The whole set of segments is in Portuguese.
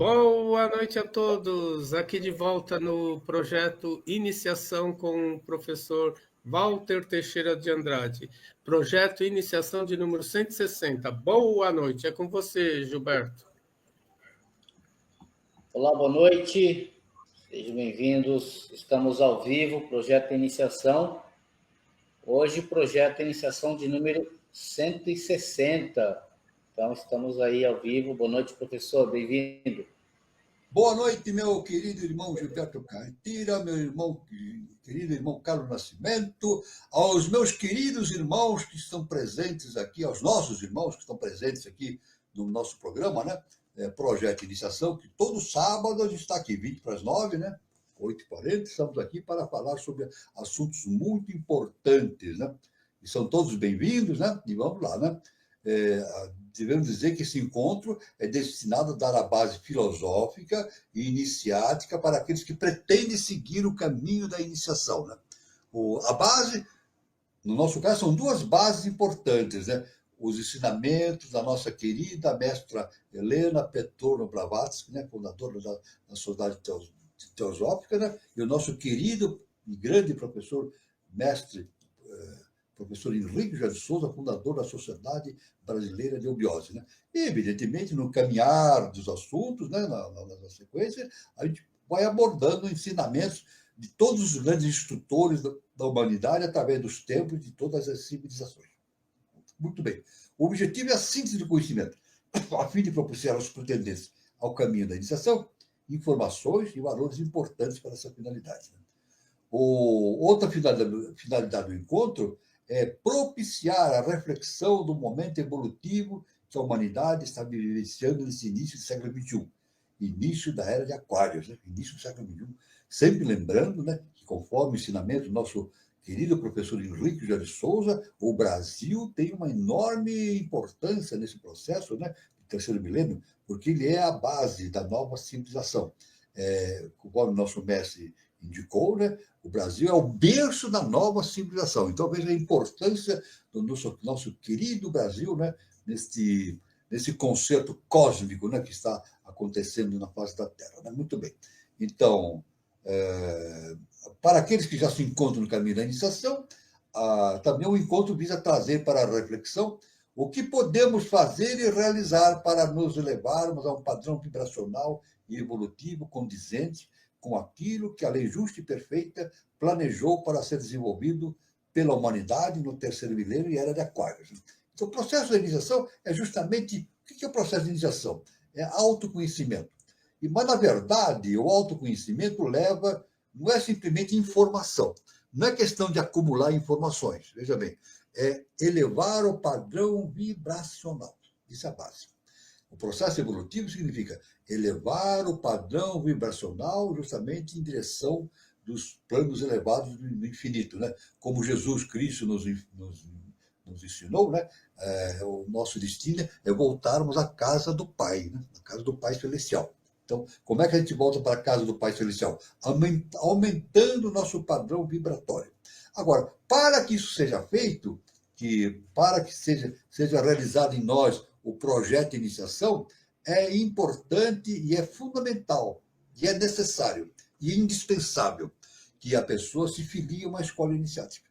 Boa noite a todos. Aqui de volta no projeto Iniciação com o professor Walter Teixeira de Andrade. Projeto Iniciação de número 160. Boa noite. É com você, Gilberto. Olá, boa noite. Sejam bem-vindos. Estamos ao vivo, projeto Iniciação. Hoje, projeto Iniciação de número 160. Então, estamos aí ao vivo. Boa noite, professor. Bem-vindo. Boa noite, meu querido irmão Gilberto Cartira, meu querido irmão Carlos Nascimento, aos meus queridos irmãos que estão presentes aqui, aos nossos irmãos que estão presentes aqui no nosso programa, né? Projeto Iniciação, que todo sábado a gente está aqui, 20 para as 9, né? 8h40, estamos aqui para falar sobre assuntos muito importantes, né? E são todos bem-vindos, né? E vamos lá, né? Devemos dizer que esse encontro é destinado a dar a base filosófica e iniciática para aqueles que pretendem seguir o caminho da iniciação, né? A base, no nosso caso, são duas bases importantes, né? Os ensinamentos da nossa querida mestra Helena Petrona Blavatsky, né? Fundadora da Sociedade Teosófica, né? E o nosso querido e grande professor, professor Henrique José de Souza, fundador da Sociedade Brasileira de Eubiose, né? E, evidentemente, no caminhar dos assuntos, né, na sequência, a gente vai abordando ensinamentos de todos os grandes instrutores da humanidade através dos tempos de todas as civilizações. Muito bem. O objetivo é a síntese do conhecimento, a fim de propiciar aos pretendentes ao caminho da iniciação informações e valores importantes para essa finalidade, né? Outra finalidade do encontro é propiciar a reflexão do momento evolutivo que a humanidade está vivenciando nesse início do século XXI, início da Era de Aquários, né? Início do século XXI. Sempre lembrando, né, que conforme o ensinamento do nosso querido professor Henrique José de Souza, o Brasil tem uma enorme importância nesse processo, né, do terceiro milênio, porque ele é a base da nova civilização. Conforme o nosso mestre indicou, né, o Brasil é o berço da nova civilização. Então, veja a importância do nosso querido Brasil, né, nesse concerto cósmico, né, que está acontecendo na face da Terra, né? Muito bem. Então, para aqueles que já se encontram no caminho da iniciação, também o encontro visa trazer para a reflexão o que podemos fazer e realizar para nos elevarmos a um padrão vibracional e evolutivo condizente com aquilo que a lei justa e perfeita planejou para ser desenvolvido pela humanidade no terceiro milênio e era de Aquários. Então, o processo de iniciação é justamente... O que é o processo de iniciação? É autoconhecimento. Mas, na verdade, o autoconhecimento não é simplesmente informação. Não é questão de acumular informações. Veja bem, é elevar o padrão vibracional. Isso é a base. O processo evolutivo significa elevar o padrão vibracional justamente em direção dos planos elevados do infinito, né? Como Jesus Cristo nos ensinou, né? O nosso destino é voltarmos à casa do Pai, né? A casa do Pai Celestial. Então, como é que a gente volta para a casa do Pai Celestial? Aumentando o nosso padrão vibratório. Agora, para que isso seja feito, para que seja realizado em nós o projeto de iniciação, é importante e é fundamental, e é necessário, e indispensável que a pessoa se filie a uma escola iniciática.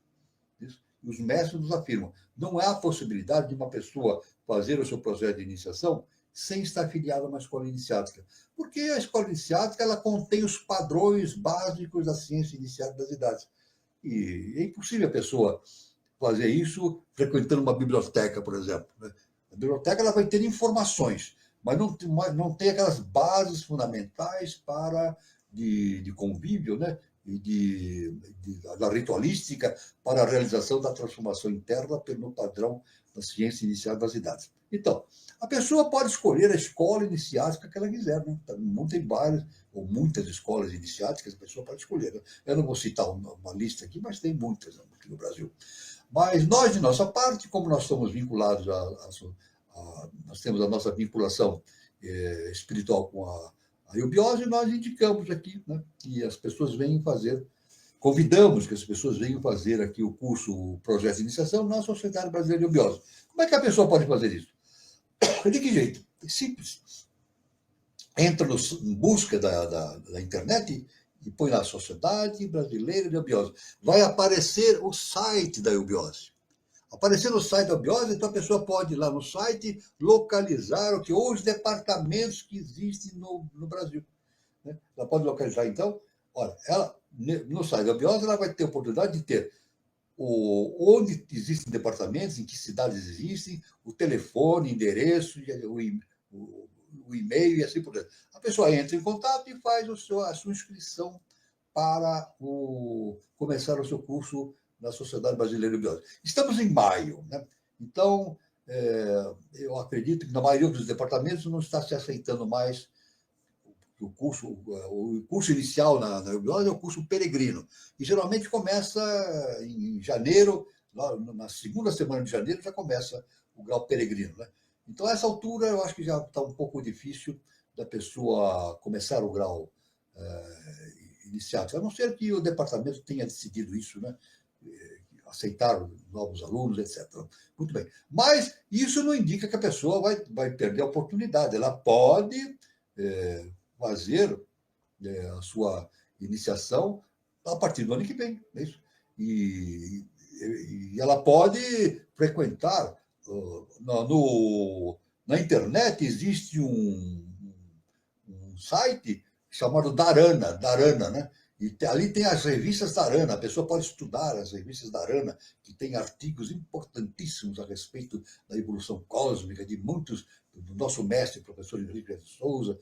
Isso. Os mestres nos afirmam, não há possibilidade de uma pessoa fazer o seu projeto de iniciação sem estar filiada a uma escola iniciática. Porque a escola iniciática ela contém os padrões básicos da ciência iniciática das idades. E é impossível a pessoa fazer isso frequentando uma biblioteca, por exemplo, né? A biblioteca ela vai ter informações, mas não tem aquelas bases fundamentais de convívio, né? E da ritualística para a realização da transformação interna pelo padrão da ciência inicial das idades. Então, a pessoa pode escolher a escola iniciática que ela quiser, né? Não tem várias ou muitas escolas iniciáticas, a pessoa pode escolher, né? Eu não vou citar uma lista aqui, mas tem muitas aqui no Brasil. Mas nós, de nossa parte, como nós estamos vinculados nós temos a nossa vinculação espiritual com a eubiose, nós indicamos aqui, né, que as pessoas venham fazer, convidamos que as pessoas venham fazer aqui o curso, o projeto de iniciação na Sociedade Brasileira de Eubiose. Como é que a pessoa pode fazer isso? De que jeito? É simples. entra em busca da internet e põe lá Sociedade Brasileira de Eubiose. Vai aparecer o site da eubiose. Aparecer no site da eubiose, então a pessoa pode ir lá no site localizar os departamentos que existem no Brasil. Né? Ela pode localizar, então, olha, no site da eubiose ela vai ter a oportunidade de ter onde existem departamentos, em que cidades existem, o telefone, endereço, o e-mail e assim por diante. A pessoa entra em contato e faz a sua inscrição para começar o seu curso na Sociedade Brasileira de Biologia. Estamos em maio, né? Então, eu acredito que na maioria dos departamentos não está se aceitando mais o curso inicial na biologia é o curso peregrino, e geralmente começa em janeiro, na segunda semana de janeiro já começa o grau peregrino, né? Então, a essa altura, eu acho que já está um pouco difícil da pessoa começar o grau iniciático, a não ser que o departamento tenha decidido isso, né? Aceitar novos alunos, etc. Muito bem. Mas isso não indica que a pessoa vai perder a oportunidade. Ela pode fazer a sua iniciação a partir do ano que vem. É isso? E ela pode frequentar. Na internet existe um site chamado Darana, né? E ali tem as revistas da Arana, a pessoa pode estudar as revistas da Arana, que tem artigos importantíssimos a respeito da evolução cósmica de muitos, do nosso mestre, professor Henrique de Souza.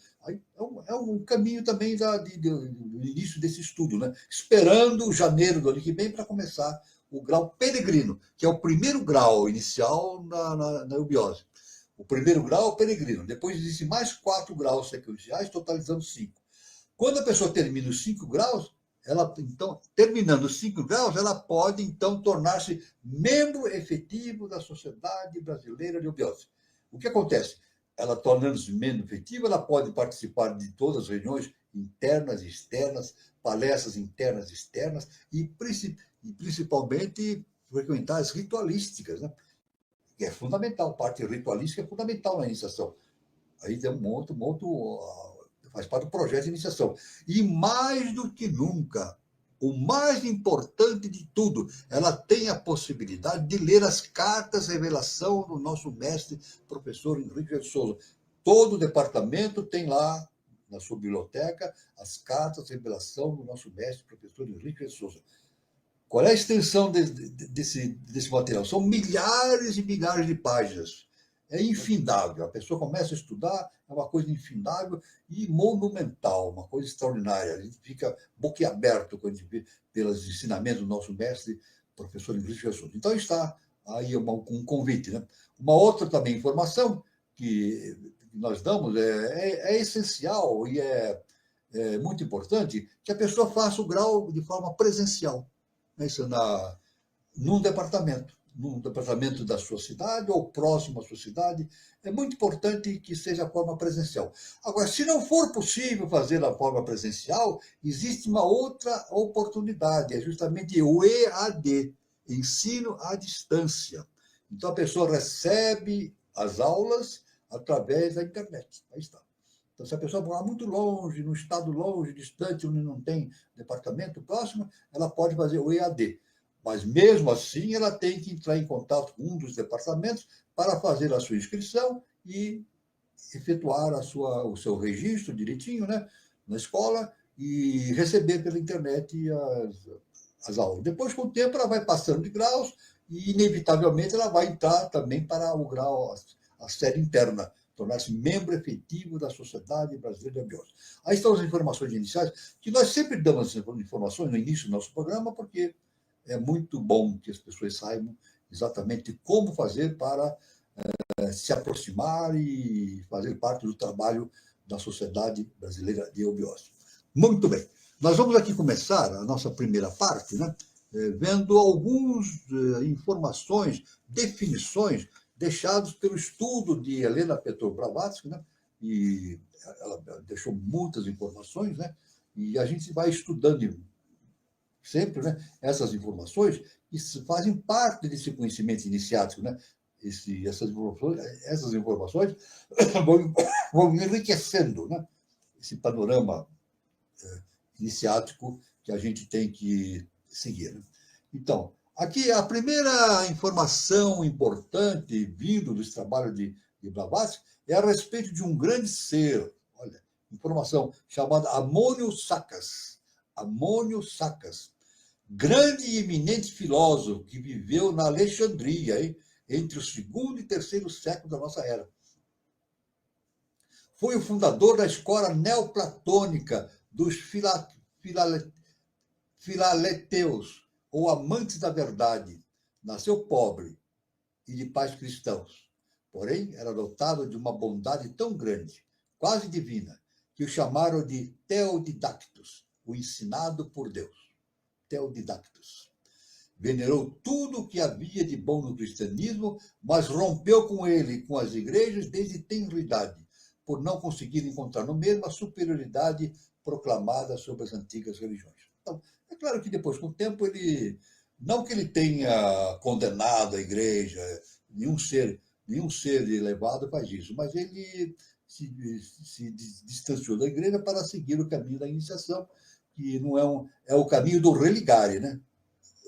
É um caminho também do início desse estudo, né? Esperando janeiro do ano que vem para começar o grau peregrino, que é o primeiro grau inicial na eubiose. O primeiro grau é o peregrino. Depois existem mais 4 graus sequenciais, totalizando 5. Quando a pessoa termina os 5 graus, então, terminando os 5 graus, ela pode, então, tornar-se membro efetivo da Sociedade Brasileira de Eubiose. O que acontece? Ela, tornando-se membro efetivo, ela pode participar de todas as reuniões internas e externas, palestras internas e externas, e principalmente frequentar as ritualísticas, né? Que é fundamental, a parte ritualística é fundamental na iniciação. Aí tem um monte faz parte do projeto de iniciação. E mais do que nunca, o mais importante de tudo, ela tem a possibilidade de ler as cartas revelação do nosso mestre, professor Henrique de Souza. Todo o departamento tem lá, na sua biblioteca, as cartas revelação do nosso mestre, professor Henrique de Souza. Qual é a extensão desse material? São milhares e milhares de páginas. É infindável. A pessoa começa a estudar, é uma coisa infindável e monumental, uma coisa extraordinária. A gente fica boquiaberto quando a gente vê pelos ensinamentos do nosso mestre, professor Henrique de Souza. Então, está aí um convite, né? Uma outra também informação que nós damos é essencial e é muito importante que a pessoa faça o grau de forma presencial. Isso num departamento da sua cidade ou próximo à sua cidade. É muito importante que seja a forma presencial. Agora, se não for possível fazer da forma presencial, existe uma outra oportunidade, é justamente o EAD, ensino à distância. Então, a pessoa recebe as aulas através da internet. Aí está. Então, se a pessoa morar muito longe, num estado longe, distante, onde não tem departamento próximo, ela pode fazer o EAD. Mas, mesmo assim, ela tem que entrar em contato com um dos departamentos para fazer a sua inscrição e efetuar o seu registro direitinho, né, na escola e receber pela internet as aulas. Depois, com o tempo, ela vai passando de graus e, inevitavelmente, ela vai entrar também para o grau, a série interna, tornar-se membro efetivo da Sociedade Brasileira de Eubiose. Aí estão as informações iniciais, que nós sempre damos informações no início do nosso programa, porque é muito bom que as pessoas saibam exatamente como fazer para se aproximar e fazer parte do trabalho da Sociedade Brasileira de Eubiose. Muito bem. Nós vamos aqui começar a nossa primeira parte, né, vendo algumas informações, definições deixados pelo estudo de Helena Petrov Blavatsky, né? E ela deixou muitas informações, né? E a gente vai estudando sempre, né, essas informações que fazem parte desse conhecimento iniciático, né? Essas informações vão enriquecendo, né, esse panorama iniciático que a gente tem que seguir, né? Então, aqui a primeira informação importante vindo desse trabalho de Blavatsky é a respeito de um grande ser, olha, informação chamada Amônio Saccas. Amônio Saccas, grande e eminente filósofo que viveu na Alexandria, hein, entre o segundo e terceiro século da nossa era. Foi o fundador da escola neoplatônica dos filaleteus, ou amantes da verdade. Nasceu pobre e de pais cristãos. Porém, era dotado de uma bondade tão grande, quase divina, que o chamaram de Theodidactus, o ensinado por Deus. Theodidactus. Venerou tudo o que havia de bom no cristianismo, mas rompeu com ele e com as igrejas desde tenra idade, por não conseguir encontrar no mesmo a superioridade proclamada sobre as antigas religiões. Então, é claro que depois, com o tempo, ele, não que ele tenha condenado a igreja, nenhum ser elevado faz isso, mas ele se distanciou da igreja para seguir o caminho da iniciação, que não é o caminho do religare, né?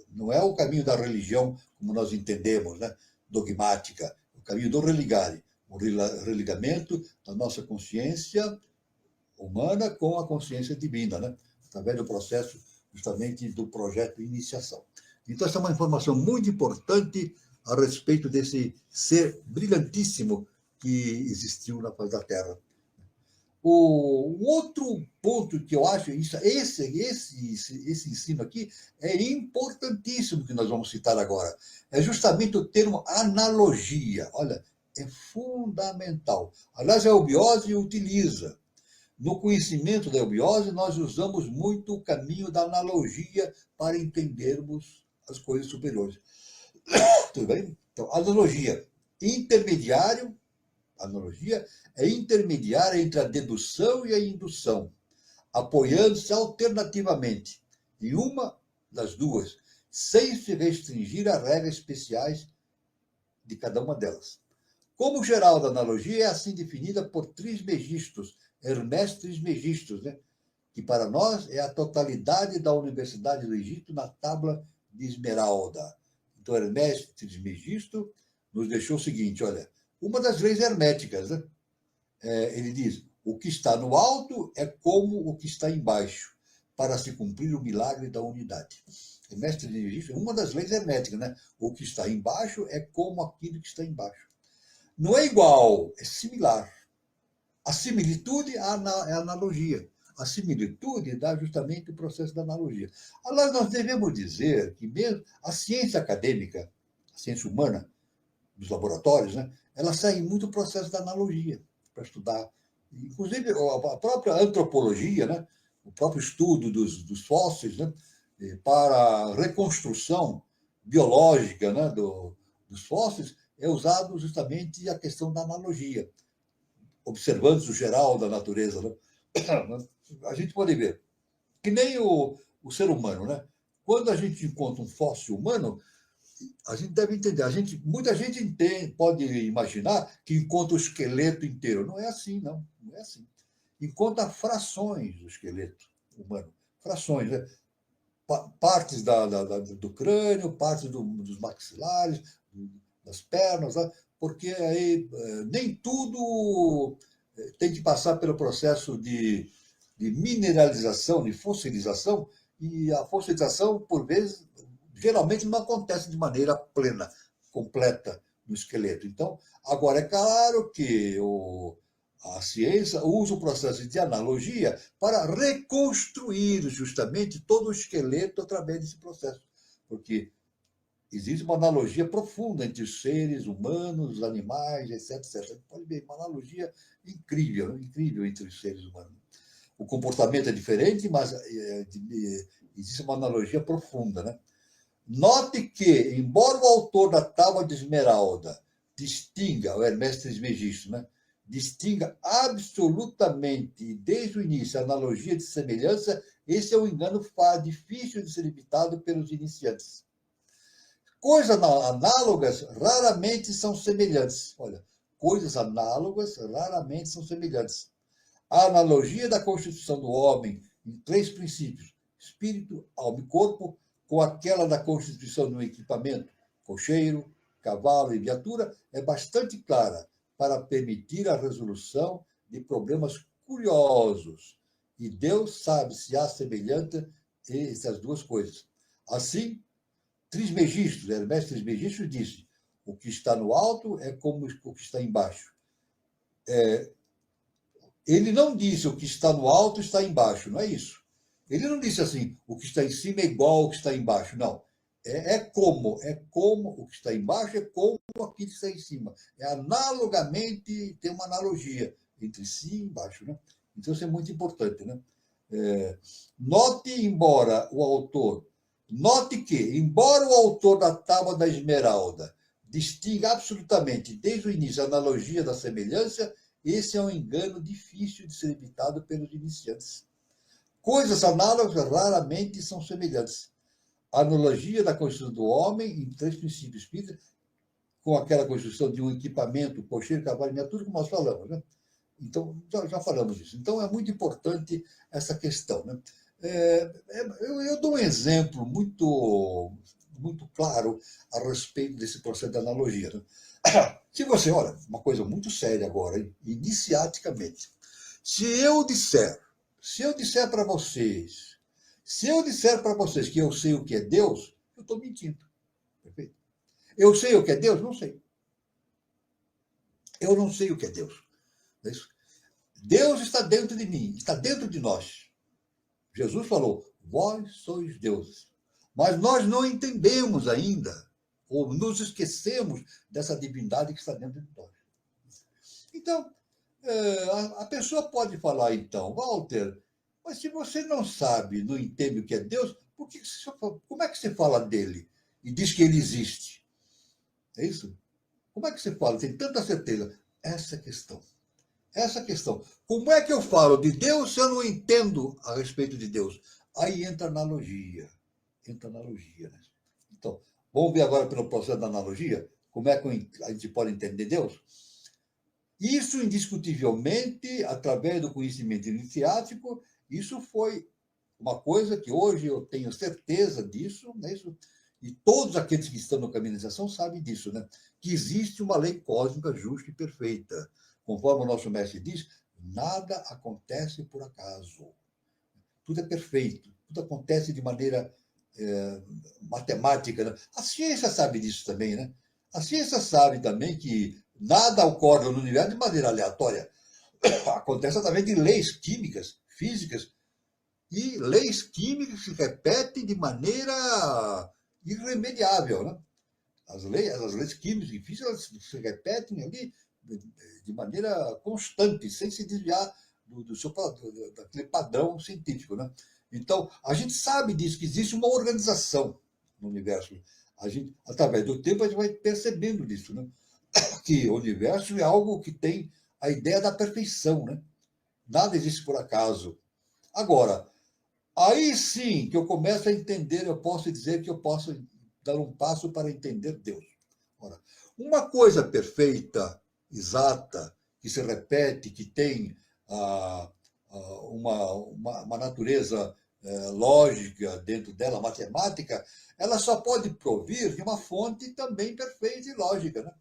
Não é o caminho da religião como nós entendemos, né? Dogmática, o caminho do religare, o religamento da nossa consciência humana com a consciência divina, né? Através do processo justamente do projeto de iniciação. Então, essa é uma informação muito importante a respeito desse ser brilhantíssimo que existiu na face da Terra. O outro ponto que eu acho, esse ensino aqui é importantíssimo que nós vamos citar agora, é justamente o termo analogia. Olha, é fundamental. Aliás, a eubiose utiliza. No conhecimento da eubiose, nós usamos muito o caminho da analogia para entendermos as coisas superiores. Tudo bem? Então, analogia é intermediária entre a dedução e a indução, apoiando-se alternativamente em uma das duas, sem se restringir a regras especiais de cada uma delas. Como geral da analogia é assim definida por Trismegistus, Hermes Trismegistus, né? Que para nós é a totalidade da Universidade do Egito na tábua de Esmeralda. Então, Hermes Trismegisto nos deixou o seguinte, olha, uma das leis herméticas, né? Ele diz, o que está no alto é como o que está embaixo, para se cumprir o milagre da unidade. Hermes Trismegisto é uma das leis herméticas, né? O que está embaixo é como aquilo que está embaixo. Não é igual, é similar. A similitude é a analogia. A similitude dá justamente o processo da analogia. Aliás, nós devemos dizer que mesmo a ciência acadêmica, a ciência humana, dos laboratórios, né, ela segue muito o processo da analogia para estudar. Inclusive, a própria antropologia, né, o próprio estudo dos fósseis, né, para a reconstrução biológica, né, dos fósseis, é usado justamente a questão da analogia, observando o geral da natureza, né? A gente pode ver que nem o ser humano, né? Quando a gente encontra um fóssil humano, a gente deve entender, muita gente pode imaginar que encontra o esqueleto inteiro. Não é assim, não é assim. Encontra frações do esqueleto humano, frações, né? Partes do crânio, partes dos maxilares, das pernas, né? Porque aí nem tudo tem que passar pelo processo de mineralização, de fossilização, e a fossilização, por vezes, geralmente não acontece de maneira plena, completa no esqueleto. Então, agora, é claro que a ciência usa o processo de analogia para reconstruir justamente todo o esqueleto através desse processo, porque existe uma analogia profunda entre os seres humanos, os animais, etc, etc. Você pode ver uma analogia incrível, incrível entre os seres humanos. O comportamento é diferente, mas existe uma analogia profunda, né? Note que, embora o autor da Tábua de Esmeralda distinga, o Hermes Trismegisto, né, distinga absolutamente, desde o início, a analogia de semelhança, esse é um engano difícil de ser evitado pelos iniciantes. Coisas análogas raramente são semelhantes. Olha, coisas análogas raramente são semelhantes. A analogia da constituição do homem em 3 princípios, espírito, alma e corpo, com aquela da constituição do equipamento, cocheiro, cavalo e viatura, é bastante clara para permitir a resolução de problemas curiosos. E Deus sabe se há semelhança entre essas duas coisas. Assim, Trismegisto, Hermes Trismegisto disse: o que está no alto é como o que está embaixo. Ele não disse o que está no alto está embaixo, não é isso. Ele não disse assim, o que está em cima é igual ao que está embaixo, não. É como o que está embaixo é como aquilo que está em cima. Analogamente, tem uma analogia entre si e embaixo, né? Então, isso é muito importante, né? Note que, embora o autor da Tábua da Esmeralda distinga absolutamente, desde o início, a analogia da semelhança, esse é um engano difícil de ser evitado pelos iniciantes. Coisas análogas raramente são semelhantes. A analogia da construção do homem em 3 princípios espíritas, com aquela construção de um equipamento, cocheiro, cavalo, tudo que nós falamos, né? Então, já falamos disso. Então, é muito importante essa questão, né? Eu dou um exemplo muito claro a respeito desse processo de analogia, né? Se você, olha, uma coisa muito séria agora, hein? Iniciaticamente. Se eu disser para vocês que eu sei o que é Deus, eu estou mentindo. Perfeito? Eu sei o que é Deus? Não sei. Eu não sei o que é Deus. Não é isso? Deus está dentro de mim, está dentro de nós. Jesus falou, vós sois deuses. Mas nós não entendemos ainda, ou nos esquecemos dessa divindade que está dentro de nós. Então, a pessoa pode falar, então, Walter, mas se você não sabe, não entende o que é Deus, como é que você fala dele e diz que ele existe? É isso? Como é que você fala? Tem tanta certeza. Essa questão. Como é que eu falo de Deus se eu não entendo a respeito de Deus? Aí entra a analogia. Né? Então, vamos ver agora pelo processo da analogia, como é que a gente pode entender Deus? Isso, indiscutivelmente, através do conhecimento iniciático, isso foi uma coisa que hoje eu tenho certeza disso, né? E todos aqueles que estão no caminho da iniciação sabem disso, né? Que existe uma lei cósmica justa e perfeita. Conforme o nosso mestre diz, nada acontece por acaso. Tudo é perfeito, tudo acontece de maneira matemática. Né? A ciência sabe disso também, né? A ciência sabe também que nada ocorre no universo de maneira aleatória. Acontece através de leis químicas, físicas, e leis químicas se repetem de maneira irremediável. Né? As leis químicas e físicas se repetem ali de maneira constante, sem se desviar daquele padrão científico. Né? Então, a gente sabe disso, que existe uma organização no universo. Através do tempo, a gente vai percebendo disso, né? Que o universo é algo que tem a ideia da perfeição. Né? Nada existe por acaso. Agora, aí sim que eu começo a entender, eu posso dizer que eu posso dar um passo para entender Deus. Ora, uma coisa perfeita, exata, que se repete, que tem uma natureza lógica dentro dela, matemática, ela só pode provir de uma fonte também perfeita e lógica, né?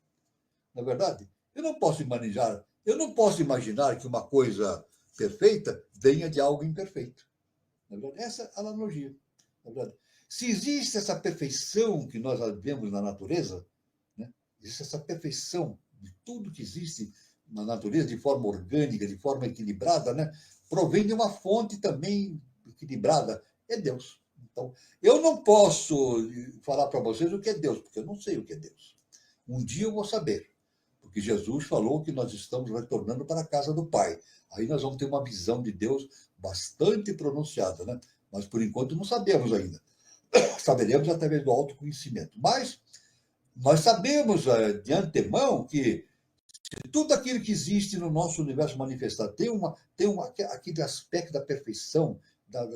Não é verdade? Eu não posso imaginar que uma coisa perfeita venha de algo imperfeito. Na verdade, essa é a analogia. Na verdade, se existe essa perfeição que nós vemos na natureza, né? Existe essa perfeição de tudo que existe na natureza de forma orgânica, de forma equilibrada, né? Provém de uma fonte também equilibrada, é Deus. Então, eu não posso falar para vocês o que é Deus, porque eu não sei o que é Deus. Um dia eu vou saber, porque Jesus falou que nós estamos retornando para a casa do Pai. Aí nós vamos ter uma visão de Deus bastante pronunciada, né? Mas, por enquanto, não sabemos ainda. Saberemos através do autoconhecimento. Mas nós sabemos de antemão que tudo aquilo que existe no nosso universo manifestado tem aquele aspecto da perfeição,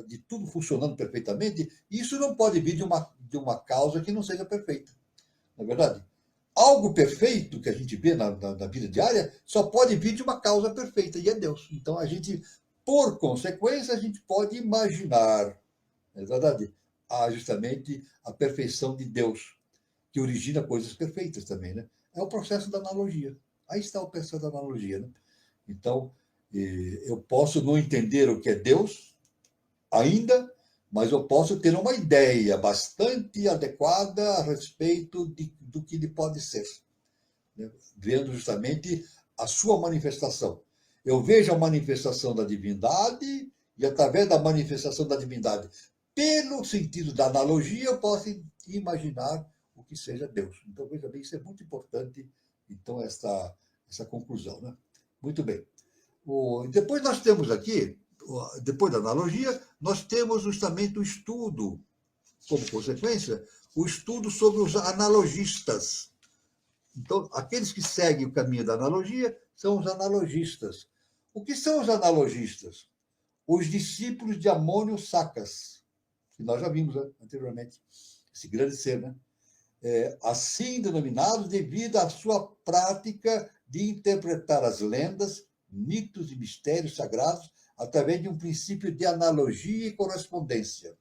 de tudo funcionando perfeitamente, e isso não pode vir de uma causa que não seja perfeita. Não é verdade? algo perfeito que a gente vê na vida diária só pode vir de uma causa perfeita, e é Deus. Então, a gente, por consequência, a gente pode imaginar, é verdade, justamente a perfeição de Deus, que origina coisas perfeitas também, né? É o processo da analogia. Aí está o processo da analogia, né? Então, eu posso não entender o que é Deus ainda, mas eu posso ter uma ideia bastante adequada a respeito do que ele pode ser, né? Vendo justamente a sua manifestação. Eu vejo a manifestação da divindade e, através da manifestação da divindade, pelo sentido da analogia, eu posso imaginar o que seja Deus. Então, veja bem, isso é muito importante, então, essa conclusão, né? Muito bem. Depois nós temos aqui, depois da analogia, nós temos justamente o estudo, como consequência, o estudo sobre os analogistas. Então, aqueles que seguem o caminho da analogia são os analogistas. O que são os analogistas? Os discípulos de Amônio Sacas, que nós já vimos, né, anteriormente, esse grande ser, né? Assim denominados devido à sua prática de interpretar as lendas, mitos e mistérios sagrados através de um princípio de analogia e correspondência,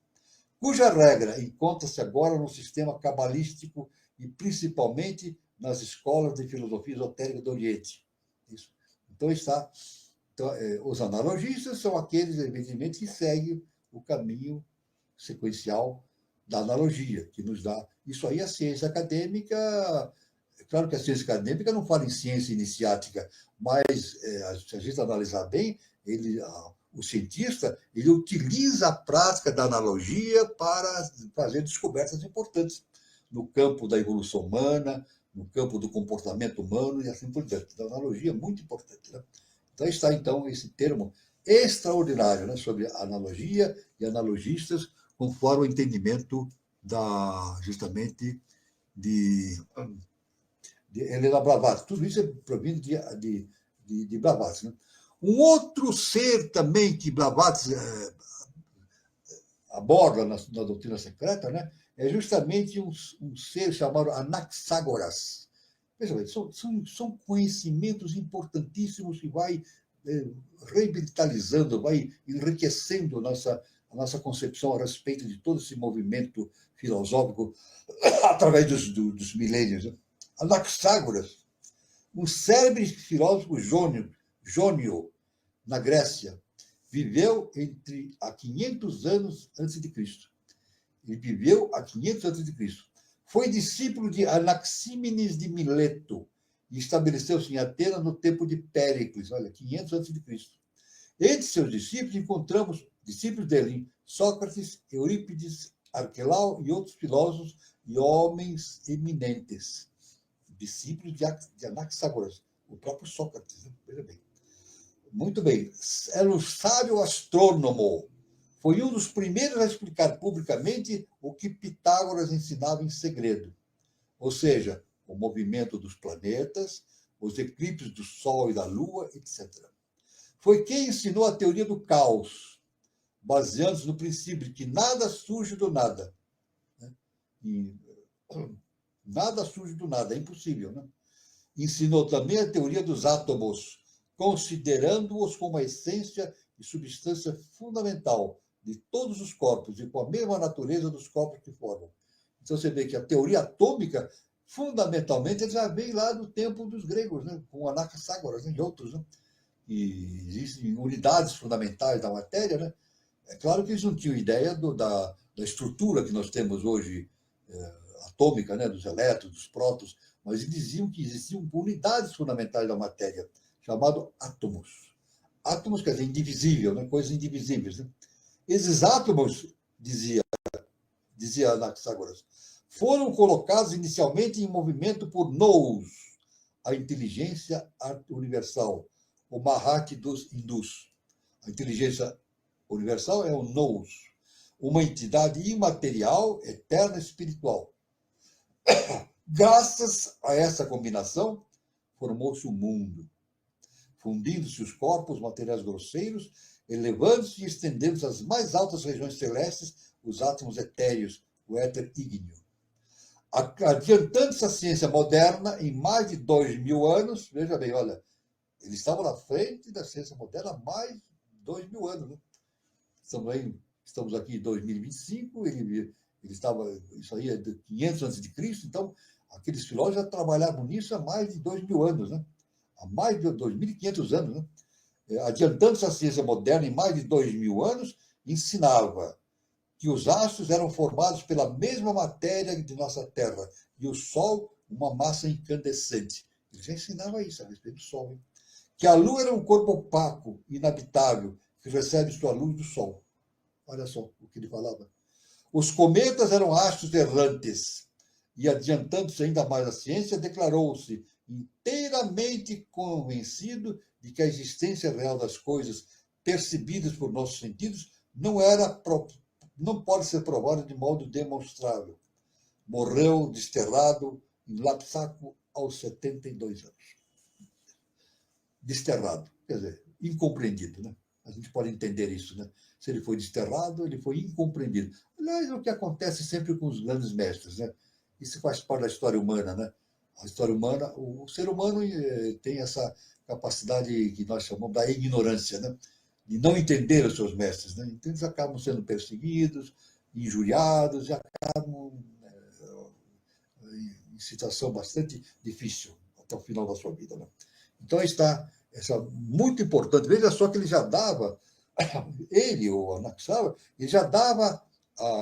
cuja regra encontra-se agora no sistema cabalístico e principalmente nas escolas de filosofia esotérica do Oriente. Isso. Então, os analogistas são aqueles, evidentemente, que seguem o caminho sequencial da analogia, que nos dá. Isso aí, a ciência acadêmica. É claro que a ciência acadêmica não fala em ciência iniciática, mas, se a gente analisar bem, o cientista ele utiliza a prática da analogia para fazer descobertas importantes no campo da evolução humana, no campo do comportamento humano e assim por diante. Então, a analogia é muito importante, né? Então, está, então, esse termo extraordinário, né, sobre analogia e analogistas, conforme o entendimento justamente de Helena Blavatsky. Tudo isso é provindo de Blavatsky, né? Um outro ser também que Blavatsky aborda na doutrina secreta, né, é justamente um ser chamado Anaxágoras. Veja bem, são conhecimentos importantíssimos que vai revitalizando, vai enriquecendo a nossa concepção a respeito de todo esse movimento filosófico através dos milênios, né? Anaxágoras, um célebre filósofo jônio, na Grécia, viveu há 500 anos antes de Cristo. Ele viveu há 500 antes de Cristo. Foi discípulo de Anaxímenes de Mileto e estabeleceu-se em Atenas no tempo de Péricles, olha, 500 antes de Cristo. Entre seus discípulos encontramos discípulos dele, Sócrates, Eurípides, Arquelau e outros filósofos e homens eminentes. Discípulos de Anaxágoras, o próprio Sócrates, né? Veja bem. Muito bem. Era um sábio astrônomo. Foi um dos primeiros a explicar publicamente o que Pitágoras ensinava em segredo. Ou seja, o movimento dos planetas, os eclipses do Sol e da Lua, etc. Foi quem ensinou a teoria do caos, baseando-se no princípio de que nada surge do nada. Nada surge do nada, é impossível, né? Ensinou também a teoria dos átomos, considerando-os como a essência e substância fundamental de todos os corpos e com a mesma natureza dos corpos que formam. Então, você vê que a teoria atômica, fundamentalmente, já vem lá do tempo dos gregos, né? Com Anaxágoras, né? E outros, né? E existem unidades fundamentais da matéria, né? É claro que eles não tinham ideia da estrutura que nós temos hoje, atômica, né? Dos elétrons, dos prótons, mas eles diziam que existiam unidades fundamentais da matéria, chamado átomos. Átomos quer dizer indivisível, né? Coisas indivisíveis, né? Esses átomos, dizia Anaxágoras, foram colocados inicialmente em movimento por Nous, a inteligência universal, o Mahat dos hindus. A inteligência universal é o Nous, uma entidade imaterial, eterna e espiritual. Graças a essa combinação, formou-se o mundo, fundindo-se os corpos materiais grosseiros, elevando-se e estendendo-se às mais altas regiões celestes, os átomos etéreos, o éter ígneo. Adiantando-se a ciência moderna em mais de 2.000 anos, veja bem, olha, eles estavam na frente da ciência moderna há mais de 2.000 anos. Né? Estamos aqui em 2025, ele estava, isso aí é de 500 a.C., então aqueles filósofos já trabalhavam nisso há mais de 2.000 anos, né? Há mais de 2.500 anos. Né? Adiantando-se a ciência moderna em mais de 2.000 anos, ensinava que os astros eram formados pela mesma matéria de nossa Terra e o Sol uma massa incandescente. Ele já ensinava isso a respeito do Sol. Hein? Que a Lua era um corpo opaco, inabitável, que recebe sua luz do Sol. Olha só o que ele falava. Os cometas eram astros errantes. E, adiantando-se ainda mais a ciência, declarou-se inteiramente convencido de que a existência real das coisas percebidas por nossos sentidos não pode ser provada de modo demonstrável. Morreu desterrado em Lapsaco aos 72 anos. Desterrado, quer dizer, incompreendido, né? A gente pode entender isso, né? Se ele foi desterrado, ele foi incompreendido. Aliás, é o que acontece sempre com os grandes mestres, né? Isso faz parte da história humana, né? A história humana, o ser humano tem essa capacidade que nós chamamos da ignorância, né? De não entender os seus mestres, né? Então eles acabam sendo perseguidos, injuriados e acabam em situação bastante difícil até o final da sua vida, né? Então está essa muito importante. Veja só que ele já dava, ele, o Anaxágoras, ele já dava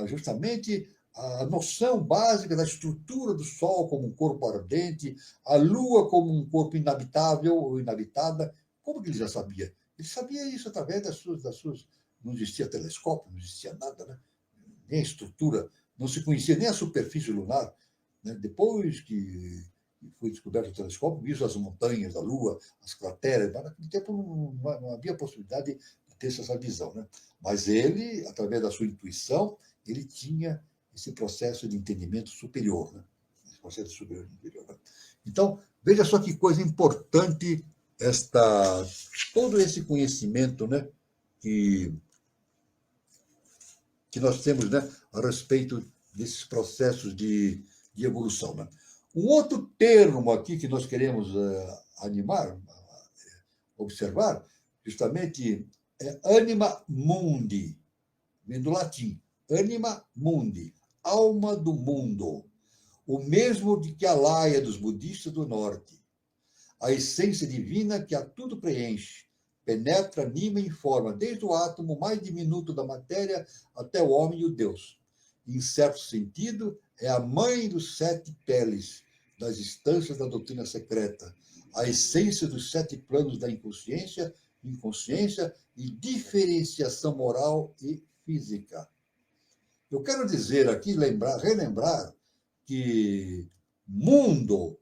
justamente a noção básica da estrutura do Sol como um corpo ardente, a Lua como um corpo inabitável ou inabitada. Como que ele já sabia? Ele sabia isso através das suas. Não existia telescópio, não existia nada, né? Nem a estrutura, não se conhecia nem a superfície lunar. Né? Depois que foi descoberto o telescópio, viu as montanhas da Lua, as crateras, mas naquele tempo não havia possibilidade de ter essa visão. Né? Mas ele, através da sua intuição, ele tinha esse processo de entendimento superior. Né? Esse processo superior de interior. Né? Então, veja só que coisa importante todo esse conhecimento, né, que nós temos, né, a respeito desses processos de evolução. Né? Um outro termo aqui que nós queremos observar, justamente, é anima mundi, vem do latim, anima mundi, alma do mundo, o mesmo de que a laia dos budistas do norte, a essência divina que a tudo preenche, penetra, anima e informa, desde o átomo mais diminuto da matéria até o homem e o Deus. Em certo sentido, é a mãe dos 7 peles, das instâncias da doutrina secreta, a essência dos 7 planos da inconsciência e diferenciação moral e física. Eu quero dizer aqui, relembrar que mundo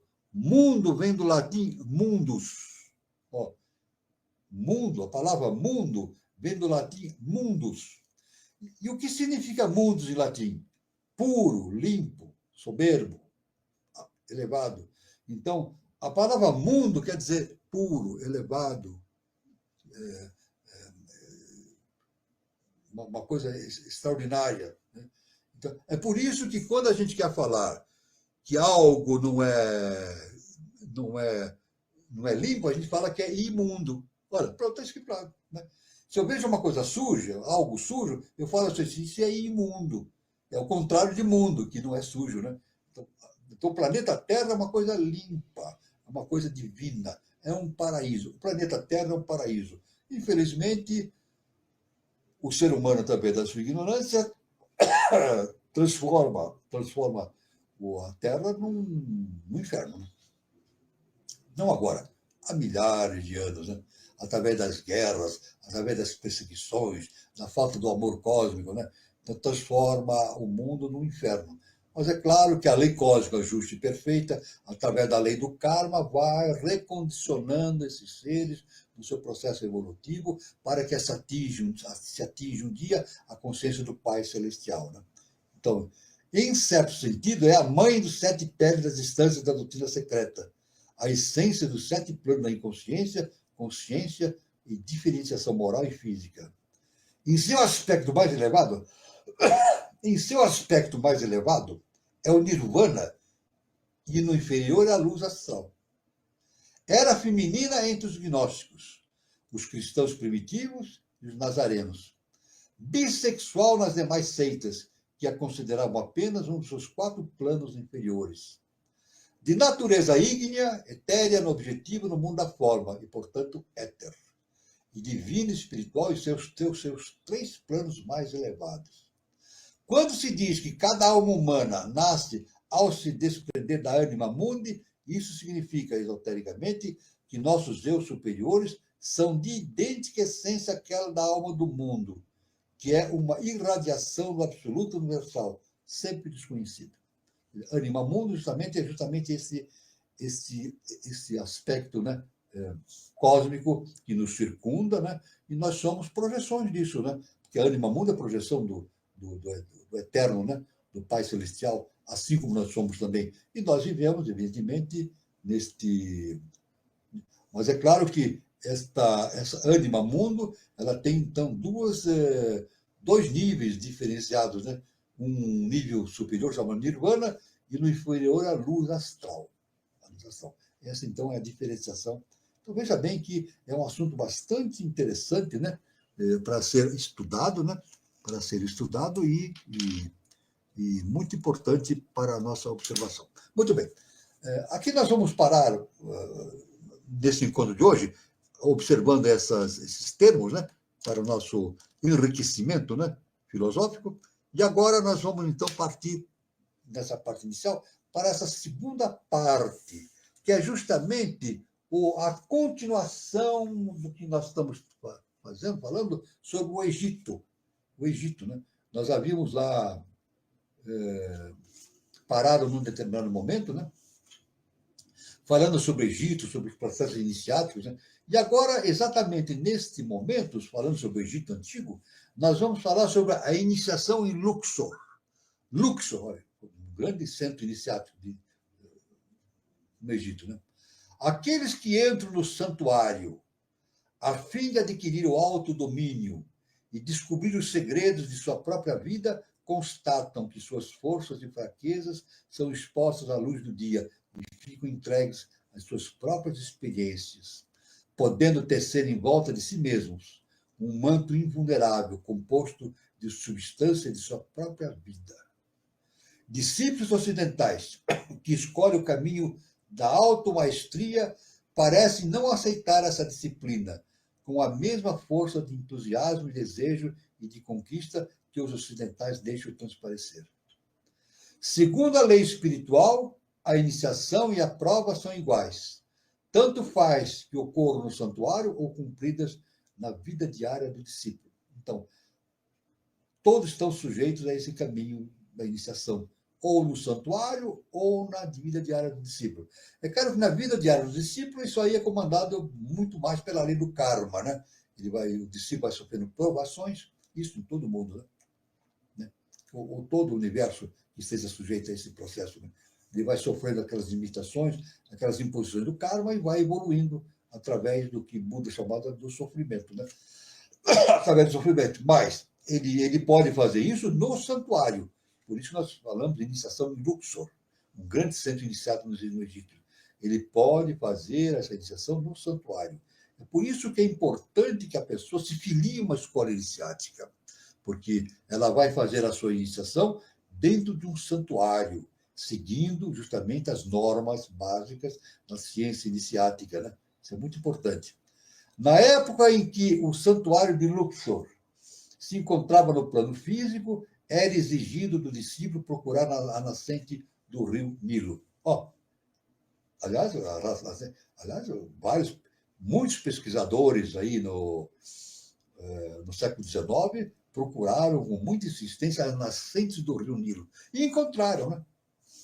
vem do latim mundus. Ó, mundo, a palavra mundo vem do latim mundus. E o que significa mundus em latim? Puro, limpo, soberbo, elevado. Então, a palavra mundo quer dizer puro, elevado, uma coisa extraordinária. Né? Então, é por isso que quando a gente quer falar que algo não é limpo, a gente fala que é imundo. Olha, pronto, está explicado. Né? Se eu vejo uma coisa suja, algo sujo, eu falo assim, isso é imundo. É o contrário de mundo, que não é sujo. Né? Então, o planeta Terra é uma coisa limpa, é uma coisa divina, é um paraíso. O planeta Terra é um paraíso. Infelizmente, o ser humano, através da sua ignorância, transforma a Terra num inferno. Né? Não agora, há milhares de anos, né? Através das guerras, através das perseguições, da falta do amor cósmico, né? Então, transforma o mundo num inferno. Mas é claro que a lei cósmica justa e perfeita, através da lei do karma, vai recondicionando esses seres no seu processo evolutivo para que se atinja um dia a consciência do Pai Celestial. Né? Então, em certo sentido, é a mãe dos 7 peles das instâncias da doutrina secreta, a essência dos 7 planos da inconsciência, consciência e diferenciação moral e física. Em seu aspecto mais elevado, é o nirvana, e no inferior a luz astral. Era feminina entre os gnósticos, os cristãos primitivos e os nazarenos. Bissexual nas demais seitas, que a consideravam apenas um dos seus 4 planos inferiores. De natureza ígnea, etérea no objetivo, no mundo da forma, e, portanto, éter. E divina e espiritual em seus 3 planos mais elevados. Quando se diz que cada alma humana nasce ao se desprender da anima mundi, isso significa, esotericamente, que nossos eu superiores são de idêntica essência àquela da alma do mundo, que é uma irradiação do absoluto universal, sempre desconhecida. Anima mundi é justamente esse aspecto, né, cósmico que nos circunda, né, e nós somos projeções disso, né, porque a anima mundi é a projeção do eterno, né, do Pai Celestial, assim como nós somos também. E nós vivemos, evidentemente, neste... Mas é claro que essa anima mundo, ela tem, então, dois níveis diferenciados, né? Um nível superior, chamado Nirvana, e no inferior, a luz astral. A luz astral. Essa, então, é a diferenciação. Então, veja bem que é um assunto bastante interessante, né? Para ser estudado, né? Para ser estudado e muito importante para a nossa observação. Muito bem. Aqui nós vamos parar nesse encontro de hoje, observando esses termos, né, para o nosso enriquecimento, né, filosófico. E agora nós vamos, então, partir dessa parte inicial para essa segunda parte, que é justamente a continuação do que nós estamos falando sobre o Egito. O Egito, né? Nós havíamos lá parado num determinado momento, né? Falando sobre o Egito, sobre os processos iniciáticos, né? E agora, exatamente neste momento, falando sobre o Egito Antigo, nós vamos falar sobre a iniciação em Luxor. Luxor, olha, um grande centro iniciático no Egito, né? Aqueles que entram no santuário a fim de adquirir o autodomínio e descobrir os segredos de sua própria vida, constatam que suas forças e fraquezas são expostas à luz do dia e ficam entregues às suas próprias experiências, podendo tecer em volta de si mesmos um manto invulnerável composto de substância de sua própria vida. Discípulos ocidentais que escolhem o caminho da automaestria parecem não aceitar essa disciplina com a mesma força de entusiasmo e desejo e de conquista que os ocidentais deixam transparecer. Segundo a lei espiritual, a iniciação e a prova são iguais. Tanto faz que ocorram no santuário ou cumpridas na vida diária do discípulo. Então, todos estão sujeitos a esse caminho da iniciação, ou no santuário ou na vida diária do discípulo. É claro que na vida diária do discípulo, isso aí é comandado muito mais pela lei do karma, né? O discípulo vai sofrendo provações, isso em todo mundo, né? Ou todo o universo que esteja sujeito a esse processo, né? Ele vai sofrendo aquelas limitações, aquelas imposições do karma e vai evoluindo através do que Buda chamava do sofrimento, né? Através do sofrimento. Mas ele pode fazer isso no santuário. Por isso nós falamos de iniciação em Luxor, um grande centro iniciado no Egito. Ele pode fazer essa iniciação no santuário. É por isso que é importante que a pessoa se filie a uma escola iniciática, porque ela vai fazer a sua iniciação dentro de um santuário, seguindo justamente as normas básicas da ciência iniciática, né? Isso é muito importante. Na época em que o santuário de Luxor se encontrava no plano físico, era exigido do discípulo procurar a nascente do rio Nilo. Aliás, muitos pesquisadores aí no século XIX procuraram com muita insistência as nascentes do rio Nilo. E encontraram, né?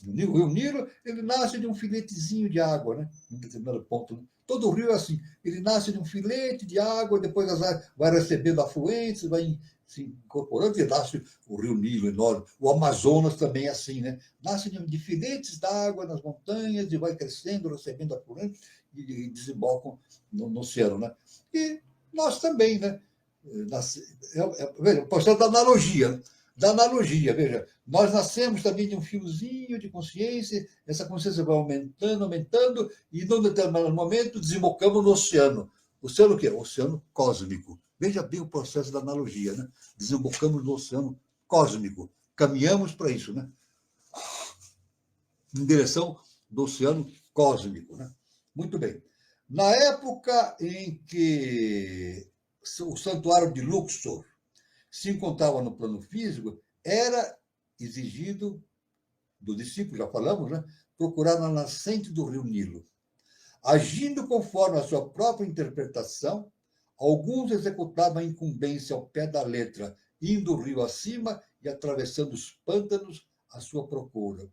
O rio Nilo, ele nasce de um filetezinho de água, né? Em determinado ponto. Né? Todo o rio é assim. Ele nasce de um filete de água, depois vai recebendo afluentes, vai se incorporando, e nasce o rio Nilo enorme. O Amazonas também é assim, né? Nasce de filetes d'água nas montanhas e vai crescendo, recebendo afluentes e desembocam no oceano, né? E nós também, né? Veja, posso dar analogia. Né? da analogia. Veja, nós nascemos também de um fiozinho de consciência, essa consciência vai aumentando, aumentando, e num determinado momento desembocamos no oceano. Oceano o quê? Oceano cósmico. Veja bem o processo da analogia, né? Desembocamos no oceano cósmico. Caminhamos para isso, né? Em direção do oceano cósmico, né? Muito bem. Na época em que o santuário de Luxor se encontrava no plano físico, era exigido do discípulo, já falamos, né? Procurar na nascente do rio Nilo. Agindo conforme a sua própria interpretação, alguns executavam a incumbência ao pé da letra, indo o rio acima e atravessando os pântanos à sua procura.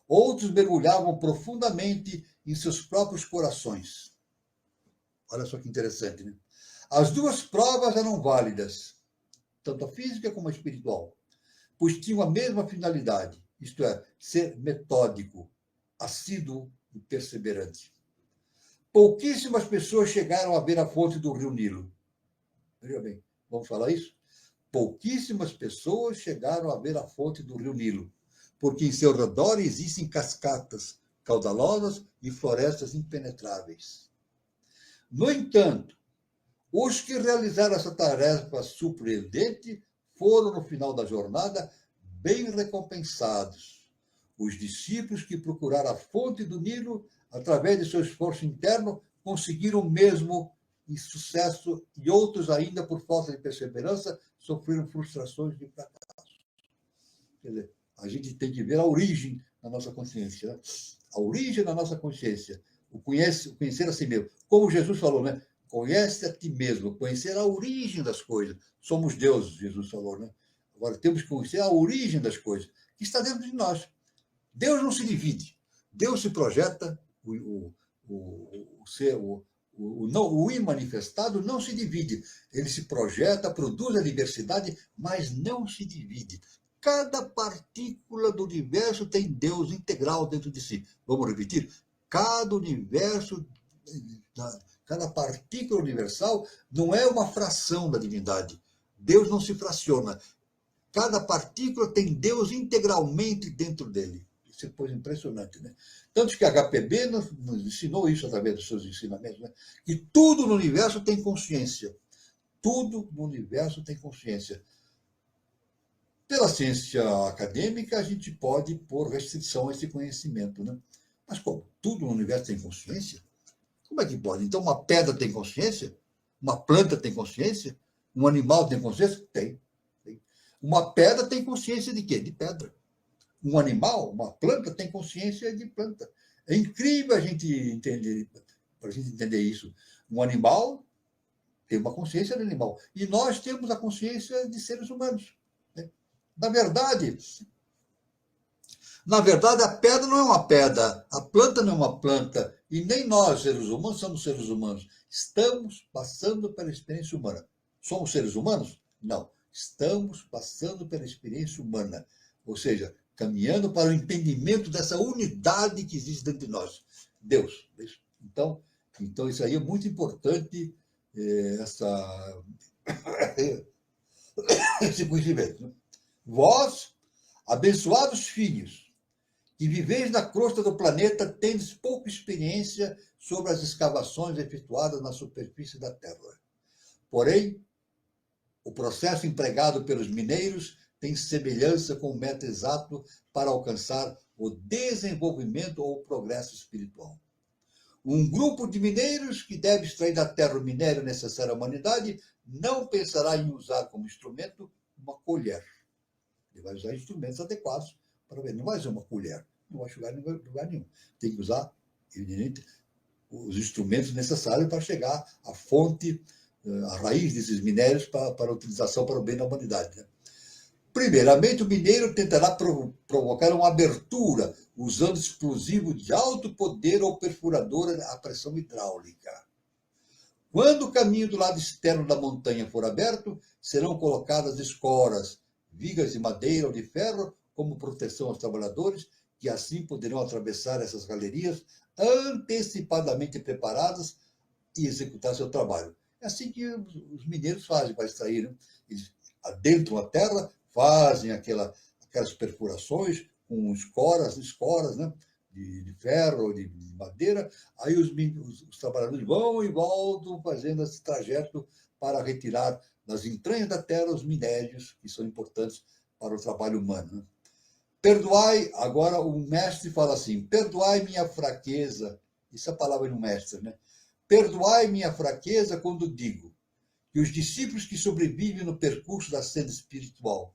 Outros mergulhavam profundamente em seus próprios corações. Olha só que interessante, né? As duas provas eram válidas, tanto a física como a espiritual, pois tinham a mesma finalidade, isto é, ser metódico, assíduo e perseverante. Pouquíssimas pessoas chegaram a ver a fonte do rio Nilo. Veja bem, vamos falar isso? Pouquíssimas pessoas chegaram a ver a fonte do rio Nilo, porque em seu redor existem cascatas caudalosas e florestas impenetráveis. No entanto, os que realizaram essa tarefa surpreendente foram, no final da jornada, bem recompensados. Os discípulos que procuraram a fonte do Nilo, através de seu esforço interno, conseguiram o mesmo sucesso, e outros ainda, por falta de perseverança, sofreram frustrações de fracasso. Quer dizer, a gente tem que ver a origem da nossa consciência, né? A origem da nossa consciência, o conhecer a si mesmo. Como Jesus falou, né? Conhece a ti mesmo, conhecer a origem das coisas. Somos deuses, Jesus falou, né? Agora temos que conhecer a origem das coisas, que está dentro de nós. Deus não se divide. Deus se projeta, o imanifestado não se divide. Ele se projeta, produz a diversidade, mas não se divide. Cada partícula do universo tem Deus integral dentro de si. Vamos repetir? Cada partícula universal não é uma fração da divindade. Deus não se fraciona. Cada partícula tem Deus integralmente dentro dele. Isso é coisa impressionante, né? Tanto que a HPB nos ensinou isso através dos seus ensinamentos, né? Que tudo no universo tem consciência. Tudo no universo tem consciência. Pela ciência acadêmica, a gente pode pôr restrição a esse conhecimento, né? Mas como? Tudo no universo tem consciência? Como é que pode? Então, uma pedra tem consciência? Uma planta tem consciência? Um animal tem consciência? Tem. Uma pedra tem consciência de quê? De pedra. Um animal, uma planta, tem consciência de planta. É incrível a gente entender, para a gente entender isso. Um animal tem uma consciência de animal. E nós temos a consciência de seres humanos. Né? Na verdade, a pedra não é uma pedra, a planta não é uma planta, e nem nós, seres humanos, somos seres humanos. Estamos passando pela experiência humana. Somos seres humanos? Não. Estamos passando pela experiência humana. Ou seja, caminhando para o entendimento dessa unidade que existe dentro de nós. Deus. Então isso aí é muito importante, esse conhecimento. Né? Vós, abençoados filhos, que viveis na crosta do planeta, tendes pouca experiência sobre as escavações efetuadas na superfície da Terra. Porém, o processo empregado pelos mineiros tem semelhança com o método exato para alcançar o desenvolvimento ou o progresso espiritual. Um grupo de mineiros que deve extrair da terra o minério necessário à humanidade não pensará em usar como instrumento uma colher. Ele vai usar instrumentos adequados para ver. Não vai usar uma colher, não vai chegar em lugar nenhum. Tem que usar, evidentemente, os instrumentos necessários para chegar à fonte, à raiz desses minérios para a utilização para o bem da humanidade. Né? Primeiramente, o mineiro tentará provocar uma abertura usando explosivo de alto poder ou perfuradora à pressão hidráulica. Quando o caminho do lado externo da montanha for aberto, serão colocadas escoras, vigas de madeira ou de ferro como proteção aos trabalhadores, que assim poderão atravessar essas galerias antecipadamente preparadas e executar seu trabalho. É assim que os mineiros fazem para extrair. Né? Eles adentram a terra, fazem aquelas perfurações com escoras, né? De ferro, de madeira, aí os trabalhadores vão e voltam fazendo esse trajeto para retirar das entranhas da terra os minérios que são importantes para o trabalho humano. Né? Perdoai, agora o mestre fala assim, perdoai minha fraqueza, isso é a palavra do mestre, né? Perdoai minha fraqueza quando digo que os discípulos que sobrevivem no percurso da senda espiritual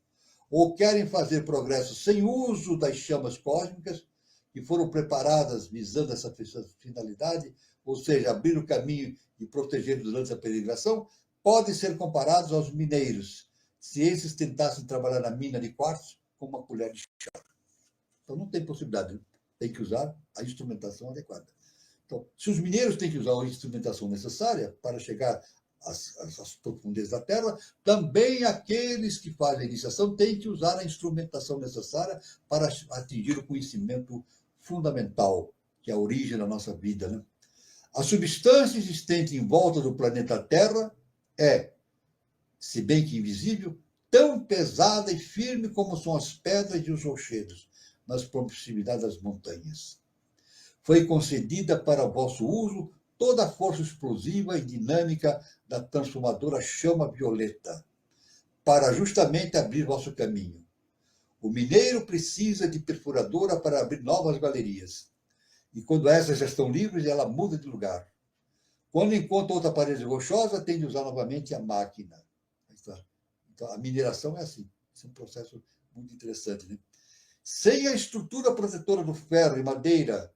ou querem fazer progresso sem uso das chamas cósmicas, que foram preparadas visando essa finalidade, ou seja, abrir o caminho e proteger durante a peregrinação, podem ser comparados aos mineiros, se esses tentassem trabalhar na mina de quartzo com uma colher de chá. Então, não tem possibilidade, tem que usar a instrumentação adequada. Então, se os mineiros têm que usar a instrumentação necessária para chegar às profundezas da Terra, também aqueles que fazem a iniciação têm que usar a instrumentação necessária para atingir o conhecimento fundamental, que é a origem da nossa vida. Né? A substância existente em volta do planeta Terra é, se bem que invisível, tão pesada e firme como são as pedras e os rochedos nas proximidades das montanhas. Foi concedida para o vosso uso toda a força explosiva e dinâmica da transformadora chama violeta, para justamente abrir vosso caminho. O mineiro precisa de perfuradora para abrir novas galerias. E quando essas já estão livres, ela muda de lugar. Quando encontra outra parede rochosa, tem de usar novamente a máquina. Então, a mineração é assim. Esse é um processo muito interessante. Né? Sem a estrutura protetora do ferro e madeira,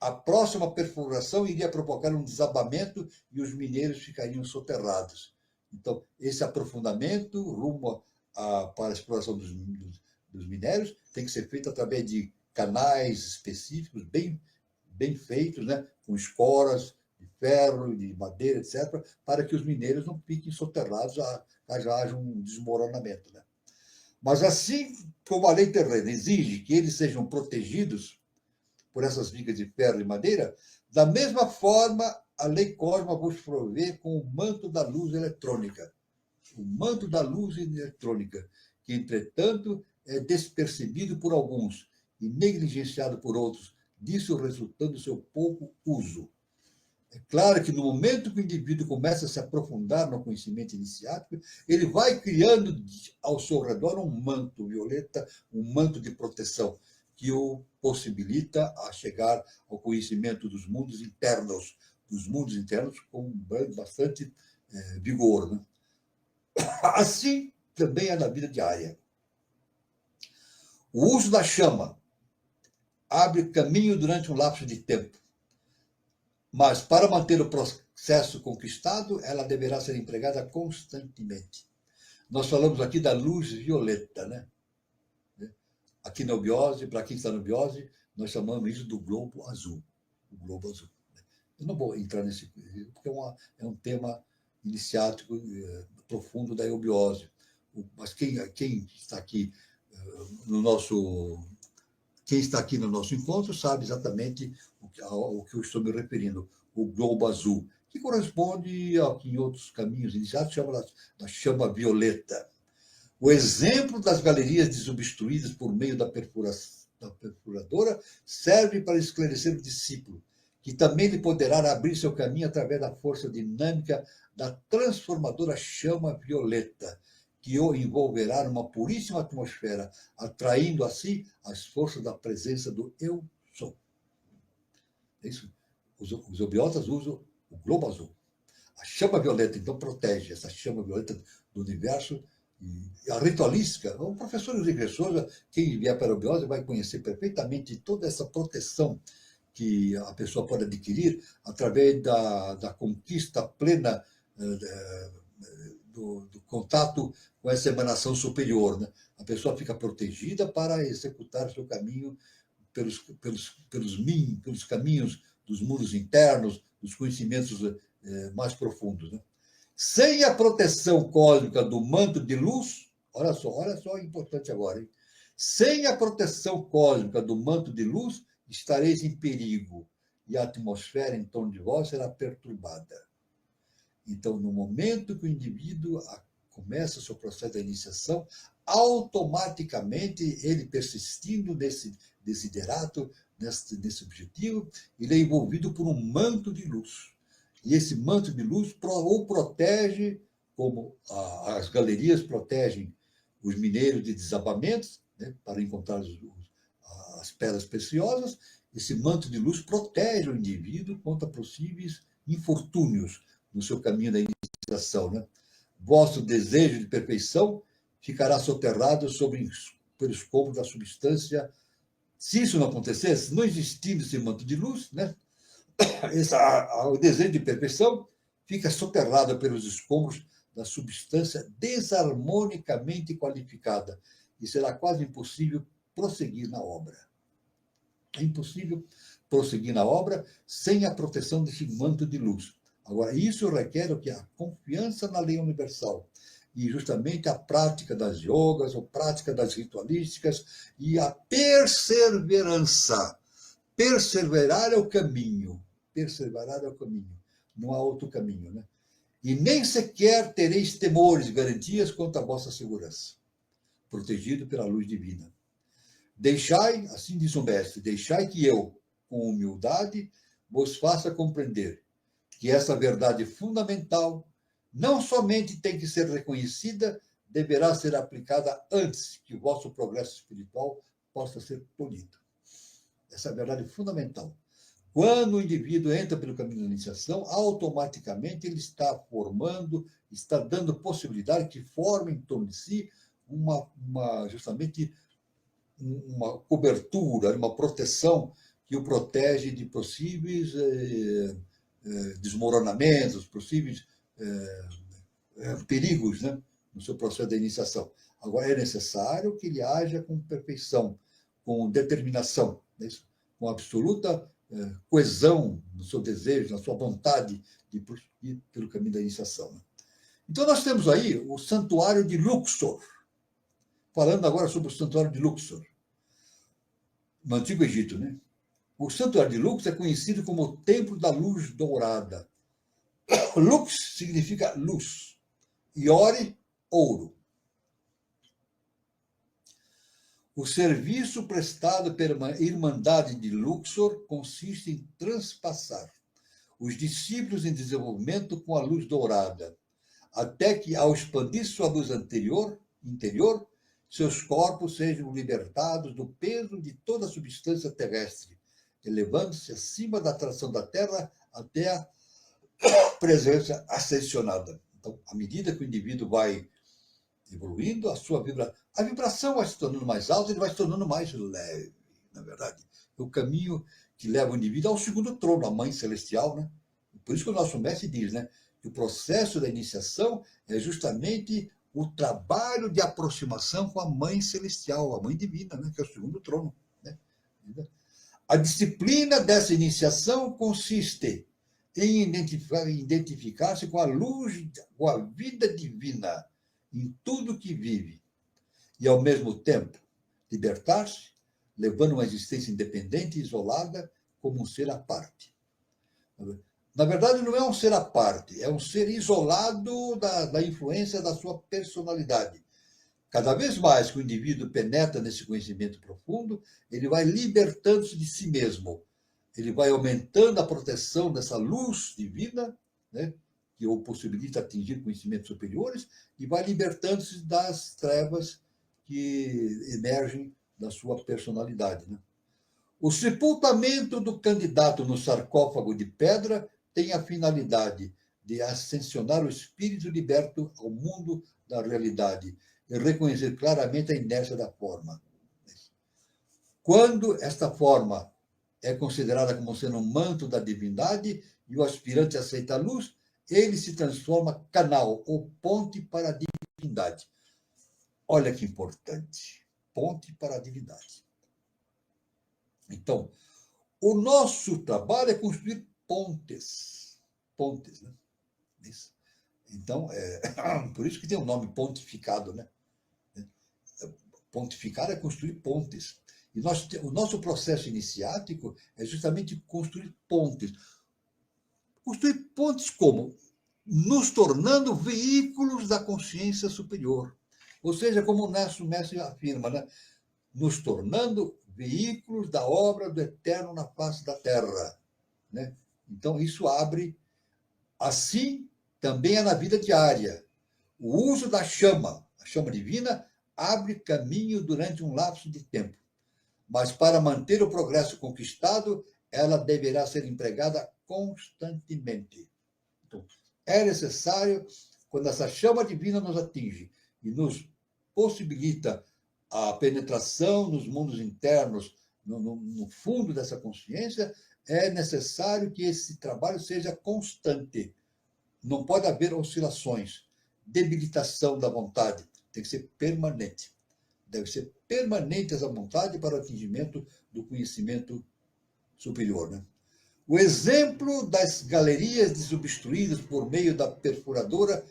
a próxima perfuração iria provocar um desabamento e os mineiros ficariam soterrados. Então, esse aprofundamento rumo para a exploração dos minérios tem que ser feito através de canais específicos, bem feitos, né? Com escoras de ferro, de madeira, etc., para que os mineiros não fiquem soterrados, já haja um desmoronamento. Né? Mas assim como a lei terrena exige que eles sejam protegidos por essas vigas de ferro e madeira, da mesma forma, a lei cósmica vos provê com o manto da luz eletrônica. O manto da luz eletrônica, que, entretanto, é despercebido por alguns e negligenciado por outros, disso resultando seu pouco uso. É claro que no momento que o indivíduo começa a se aprofundar no conhecimento iniciático, ele vai criando ao seu redor um manto violeta, um manto de proteção, que o possibilita a chegar ao conhecimento dos mundos internos com bastante vigor. Né? Assim também é na vida diária. O uso da chama abre caminho durante um lapso de tempo, mas para manter o processo conquistado, ela deverá ser empregada constantemente. Nós falamos aqui da luz violeta, né? Aqui na Ubiose, para quem está na Ubiose, nós chamamos isso do globo azul. O globo azul. Eu não vou entrar nesse, porque é um tema iniciático profundo da eubiose. Mas quem está aqui no nosso encontro sabe exatamente ao que eu estou me referindo, o globo azul, que corresponde ao que em outros caminhos iniciados chama da chama violeta. O exemplo das galerias desobstruídas por meio da perfuradora serve para esclarecer o discípulo, que também lhe poderá abrir seu caminho através da força dinâmica da transformadora chama violeta, que o envolverá numa puríssima atmosfera, atraindo a si as forças da presença do Eu Sou. É isso. Os obiotas usam o globo azul. A chama violeta, então, protege essa chama violeta do universo. E a ritualística, o professor Henrique Souza, quem vier para a obiose vai conhecer perfeitamente toda essa proteção que a pessoa pode adquirir através da conquista plena do contato com essa emanação superior. Né? A pessoa fica protegida para executar o seu caminho pelos caminhos dos mundos internos, dos conhecimentos mais profundos. Né? Sem a proteção cósmica do manto de luz, olha só importante agora, hein? Sem a proteção cósmica do manto de luz, estareis em perigo e a atmosfera em torno de vós será perturbada. Então, no momento que o indivíduo começa o seu processo da iniciação, automaticamente, ele persistindo nesse desiderato, nesse objetivo, ele é envolvido por um manto de luz. E esse manto de luz o protege, como as galerias protegem os mineiros de desabamentos, né, para encontrar as pedras preciosas. Esse manto de luz protege o indivíduo contra possíveis infortúnios no seu caminho da iniciação, né? Vosso desejo de perfeição ficará soterrado pelo escombro da substância. Se isso não acontecesse, não existindo esse manto de luz, né, o desejo de perfeição fica soterrado pelos escombros da substância desarmonicamente qualificada e será quase impossível prosseguir na obra. É impossível prosseguir na obra sem a proteção desse manto de luz. Agora, isso requer o que? A confiança na lei universal e justamente a prática das yogas, a prática das ritualísticas e a perseverança. Perseverar é o caminho. Perseverar é o caminho. Não há outro caminho, né? E nem sequer tereis temores e garantias quanto à vossa segurança, protegido pela luz divina. Deixai, assim diz o mestre, deixai que eu, com humildade, vos faça compreender que essa verdade fundamental não somente tem que ser reconhecida, deverá ser aplicada antes que o vosso progresso espiritual possa ser polido. Essa é a verdade fundamental. Quando o indivíduo entra pelo caminho da iniciação, automaticamente ele está formando, está dando possibilidade que forme em torno de si justamente uma cobertura, uma proteção que o protege de possíveis desmoronamentos, possíveis perigos, né, no seu processo de iniciação. Agora, é necessário que ele haja com perfeição, com determinação, né, com absoluta coesão no seu desejo, na sua vontade de prosseguir pelo caminho da iniciação. Né? Então, nós temos aí o Santuário de Luxor. Falando agora sobre o Santuário de Luxor, no Antigo Egito, né? O Santuário de Luxor é conhecido como o Templo da Luz Dourada. Lux significa luz. E ore, ouro. O serviço prestado pela Irmandade de Luxor consiste em transpassar os discípulos em desenvolvimento com a luz dourada, até que, ao expandir sua luz interior, seus corpos sejam libertados do peso de toda a substância terrestre, elevando-se acima da atração da Terra até a presença ascensionada. Então, à medida que o indivíduo vai evoluindo, a vibração vai se tornando mais alta, ele vai se tornando mais leve, na verdade. É o caminho que leva o indivíduo ao segundo trono, a Mãe Celestial, né? Por isso que o nosso mestre diz, né, que o processo da iniciação é justamente o trabalho de aproximação com a Mãe Celestial, a Mãe Divina, né, que é o segundo trono, né? A disciplina dessa iniciação consiste em identificar-se com a luz, com a vida divina em tudo que vive e, ao mesmo tempo, libertar-se, levando uma existência independente e isolada como um ser à parte. Na verdade, não é um ser à parte, é um ser isolado da influência da sua personalidade. Cada vez mais que o indivíduo penetra nesse conhecimento profundo, ele vai libertando-se de si mesmo. Ele vai aumentando a proteção dessa luz divina, né, que o possibilita atingir conhecimentos superiores, e vai libertando-se das trevas que emergem da sua personalidade. Né? O sepultamento do candidato no sarcófago de pedra tem a finalidade de ascensionar o espírito liberto ao mundo da realidade e reconhecer claramente a inércia da forma. Quando esta forma é considerada como sendo um manto da divindade e o aspirante aceita a luz, ele se transforma canal ou ponte para a divindade. Olha que importante, ponte para a divindade. Então, o nosso trabalho é construir pontes, né? Isso. Então, por isso que tem o nome pontificado, né? Pontificar é construir pontes. E o nosso processo iniciático é justamente construir pontes. Construir pontes como? Nos tornando veículos da consciência superior. Ou seja, como o nosso mestre afirma, né? Nos tornando veículos da obra do Eterno na face da terra. Né? Então, isso abre, assim, também é na vida diária. O uso da chama, a chama divina, abre caminho durante um lapso de tempo. Mas para manter o progresso conquistado, ela deverá ser empregada constantemente. Então, é necessário, quando essa chama divina nos atinge e nos possibilita a penetração nos mundos internos, no fundo dessa consciência, é necessário que esse trabalho seja constante. Não pode haver oscilações, debilitação da vontade. Tem que ser permanente. Deve ser permanente essa vontade para o atingimento do conhecimento superior. Né? O exemplo das galerias desobstruídas por meio da perfuradora,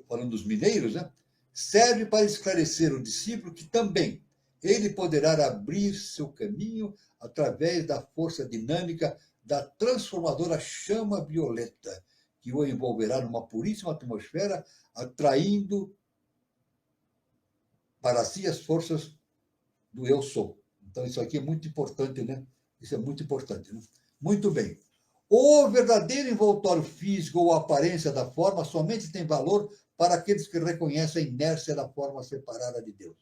falando dos mineiros, né? Serve para esclarecer o discípulo que também ele poderá abrir seu caminho através da força dinâmica da transformadora chama violeta, que o envolverá numa puríssima atmosfera, atraindo para si as forças do eu sou. Então, isso aqui é muito importante, né? Isso é muito importante. Né? Muito bem. O verdadeiro envoltório físico ou aparência da forma somente tem valor para aqueles que reconhecem a inércia da forma separada de Deus.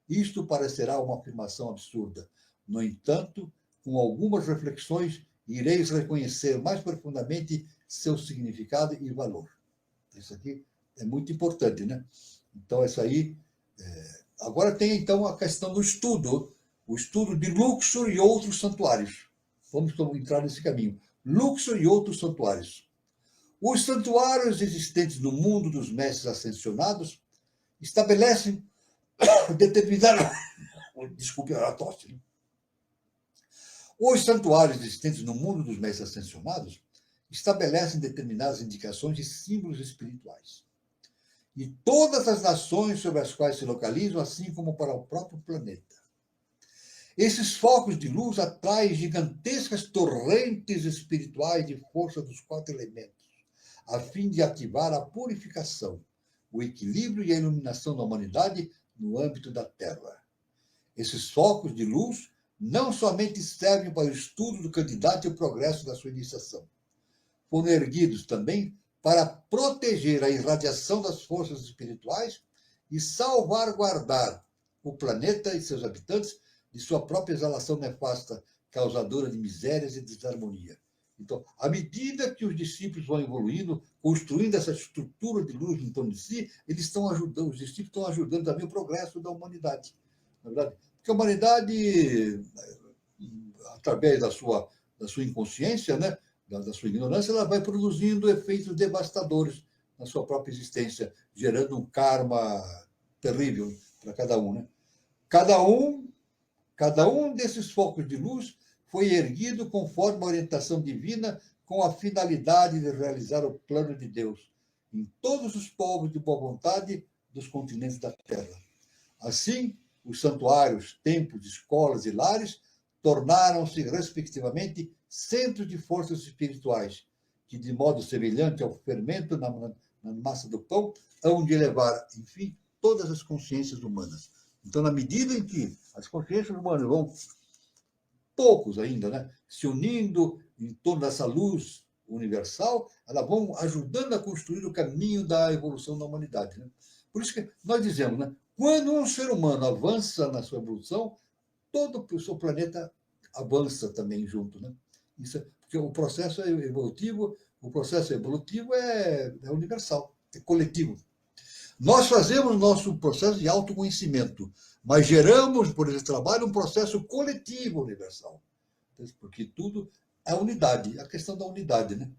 Isto parecerá uma afirmação absurda. No entanto, com algumas reflexões, ireis reconhecer mais profundamente seu significado e valor. Isso aqui é muito importante, né? Então, isso aí... Agora tem, então, a questão do estudo, o estudo de Luxor e outros santuários. Vamos entrar nesse caminho. Luxor e outros santuários. Os santuários existentes no mundo dos mestres ascensionados estabelecem determinada... Desculpe a tosse. Né? Os santuários existentes no mundo dos mestres ascensionados estabelecem determinadas indicações de símbolos espirituais. E todas as nações sobre as quais se localizam, assim como para o próprio planeta. Esses focos de luz atraem gigantescas torrentes espirituais de força dos 4 elementos, a fim de ativar a purificação, o equilíbrio e a iluminação da humanidade no âmbito da Terra. Esses focos de luz não somente servem para o estudo do candidato e o progresso da sua iniciação, foram erguidos também para proteger a irradiação das forças espirituais e salvaguardar o planeta e seus habitantes de sua própria exalação nefasta, causadora de misérias e desarmonia. Então, à medida que os discípulos vão evoluindo, construindo essa estrutura de luz em torno de si, eles estão ajudando, os discípulos estão ajudando também o progresso da humanidade. Na verdade, porque a humanidade, através da sua inconsciência, né, da sua ignorância, ela vai produzindo efeitos devastadores na sua própria existência, gerando um karma terrível para cada um. Né? Cada um desses focos de luz foi erguido conforme a orientação divina, com a finalidade de realizar o plano de Deus em todos os povos de boa vontade dos continentes da Terra. Assim, os santuários, templos, escolas e lares tornaram-se, respectivamente, centros de forças espirituais, que, de modo semelhante ao fermento na massa do pão, hão de elevar, enfim, todas as consciências humanas. Então, na medida em que as consciências humanas vão, poucos ainda, né, se unindo em torno dessa luz universal, elas vão ajudando a construir o caminho da evolução da humanidade. Né? Por isso que nós dizemos, né, quando um ser humano avança na sua evolução, todo o seu planeta avança também junto. Né? Isso, porque o processo evolutivo é universal, é coletivo. Nós fazemos o nosso processo de autoconhecimento, mas geramos, por esse trabalho, um processo coletivo universal. Porque tudo é unidade, é a questão da unidade. Né?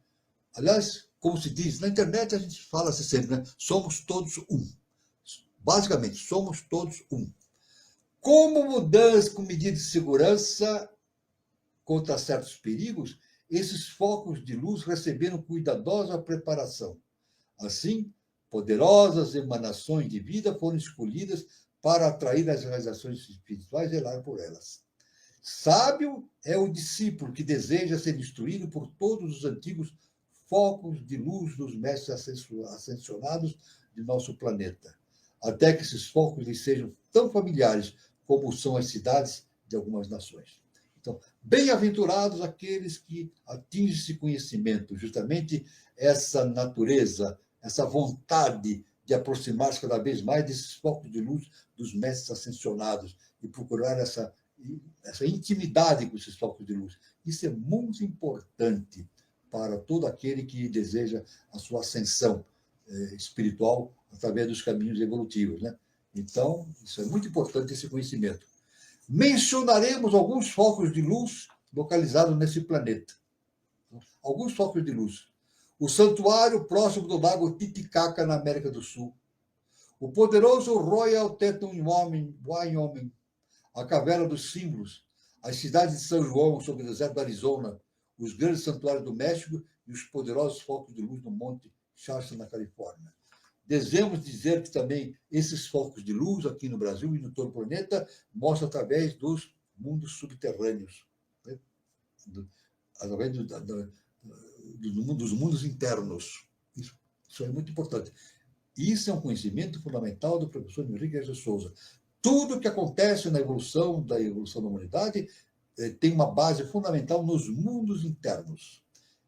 Aliás, como se diz, na internet a gente fala assim sempre, né? Somos todos um. Basicamente, somos todos um. Como mudança com medidas de segurança contra certos perigos, esses focos de luz receberam cuidadosa preparação. Assim, poderosas emanações de vida foram escolhidas para atrair as realizações espirituais e zelar por elas. Sábio é o discípulo que deseja ser instruído por todos os antigos focos de luz dos mestres ascensionados de nosso planeta. até que esses focos lhes sejam tão familiares como são as cidades de algumas nações. Então, bem-aventurados aqueles que atingem esse conhecimento, justamente essa natureza, essa vontade de aproximar-se cada vez mais desses focos de luz dos mestres ascensionados e procurar essa intimidade com esses focos de luz. Isso é muito importante para todo aquele que deseja a sua ascensão espiritual através dos caminhos evolutivos, né? Então, isso é muito importante, esse conhecimento. Mencionaremos alguns focos de luz localizados nesse planeta. Alguns focos de luz. O santuário próximo do lago Titicaca, na América do Sul. O poderoso Royal Teton, Wyoming. A Caverna dos Símbolos. As cidades de São João, sobre o deserto do Arizona. Os grandes santuários do México e os poderosos focos de luz no Monte Shasta, na Califórnia. Devemos dizer que também esses focos de luz aqui no Brasil e no todo o planeta mostram através dos mundos subterrâneos, né? Através dos mundos internos. Isso é muito importante. Isso é um conhecimento fundamental do professor Henrique de Souza. Tudo o que acontece na evolução da humanidade tem uma base fundamental nos mundos internos.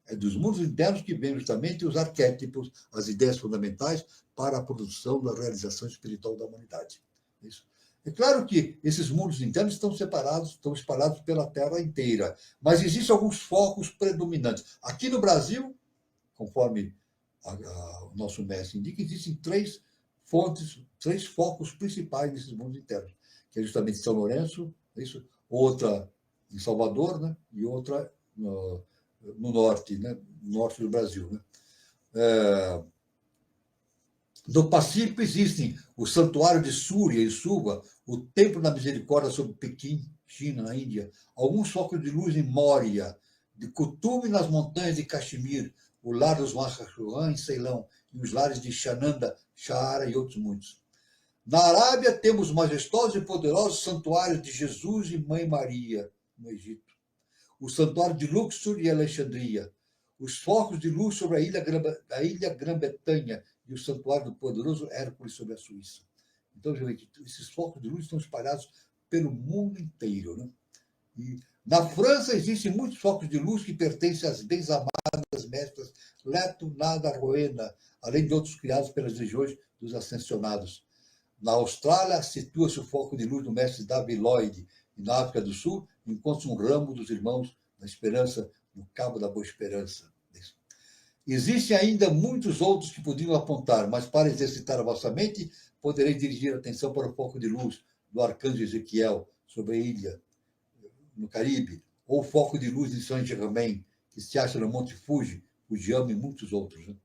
É dos mundos internos que vêm justamente os arquétipos, as ideias fundamentais para a produção da realização espiritual da humanidade. Isso. É claro que esses mundos internos estão separados, estão espalhados pela Terra inteira, mas existem alguns focos predominantes. Aqui no Brasil, conforme o nosso mestre indica, existem três focos principais nesses mundos internos, que é justamente São Lourenço, isso, outra em Salvador, né, e outra no norte, né, no norte do Brasil, né. No Pacífico existem o Santuário de Surya e Suva, o Templo da Misericórdia sobre Pequim, China, na Índia, alguns focos de luz em Moria, de Kutum nas montanhas de Caxemir, o lar dos Mahashohan em Ceilão, e os lares de Shananda, Shahara e outros muitos. Na Arábia temos majestosos e poderosos santuários de Jesus e Mãe Maria, no Egito. O santuário de Luxor e Alexandria, os focos de luz sobre a ilha Grã-Bretanha e o santuário do poderoso Hércules sobre a Suíça. Então, esses focos de luz estão espalhados pelo mundo inteiro, né? E na França existem muitos focos de luz que pertencem às bem amadas mestras Leto, Nada, Rowena, além de outros criados pelas legiões dos ascensionados. Na Austrália, situa-se o foco de luz do mestre David Lloyd, e na África do Sul encontra-se um ramo dos irmãos da Esperança, no Cabo da Boa Esperança. Existem ainda muitos outros que podiam apontar, mas para exercitar a vossa mente, poderei dirigir a atenção para o foco de luz do arcanjo Ezequiel sobre a ilha, no Caribe, ou o foco de luz de Saint-Germain, que se acha no Monte Fuji, Fujiyama e muitos outros, né?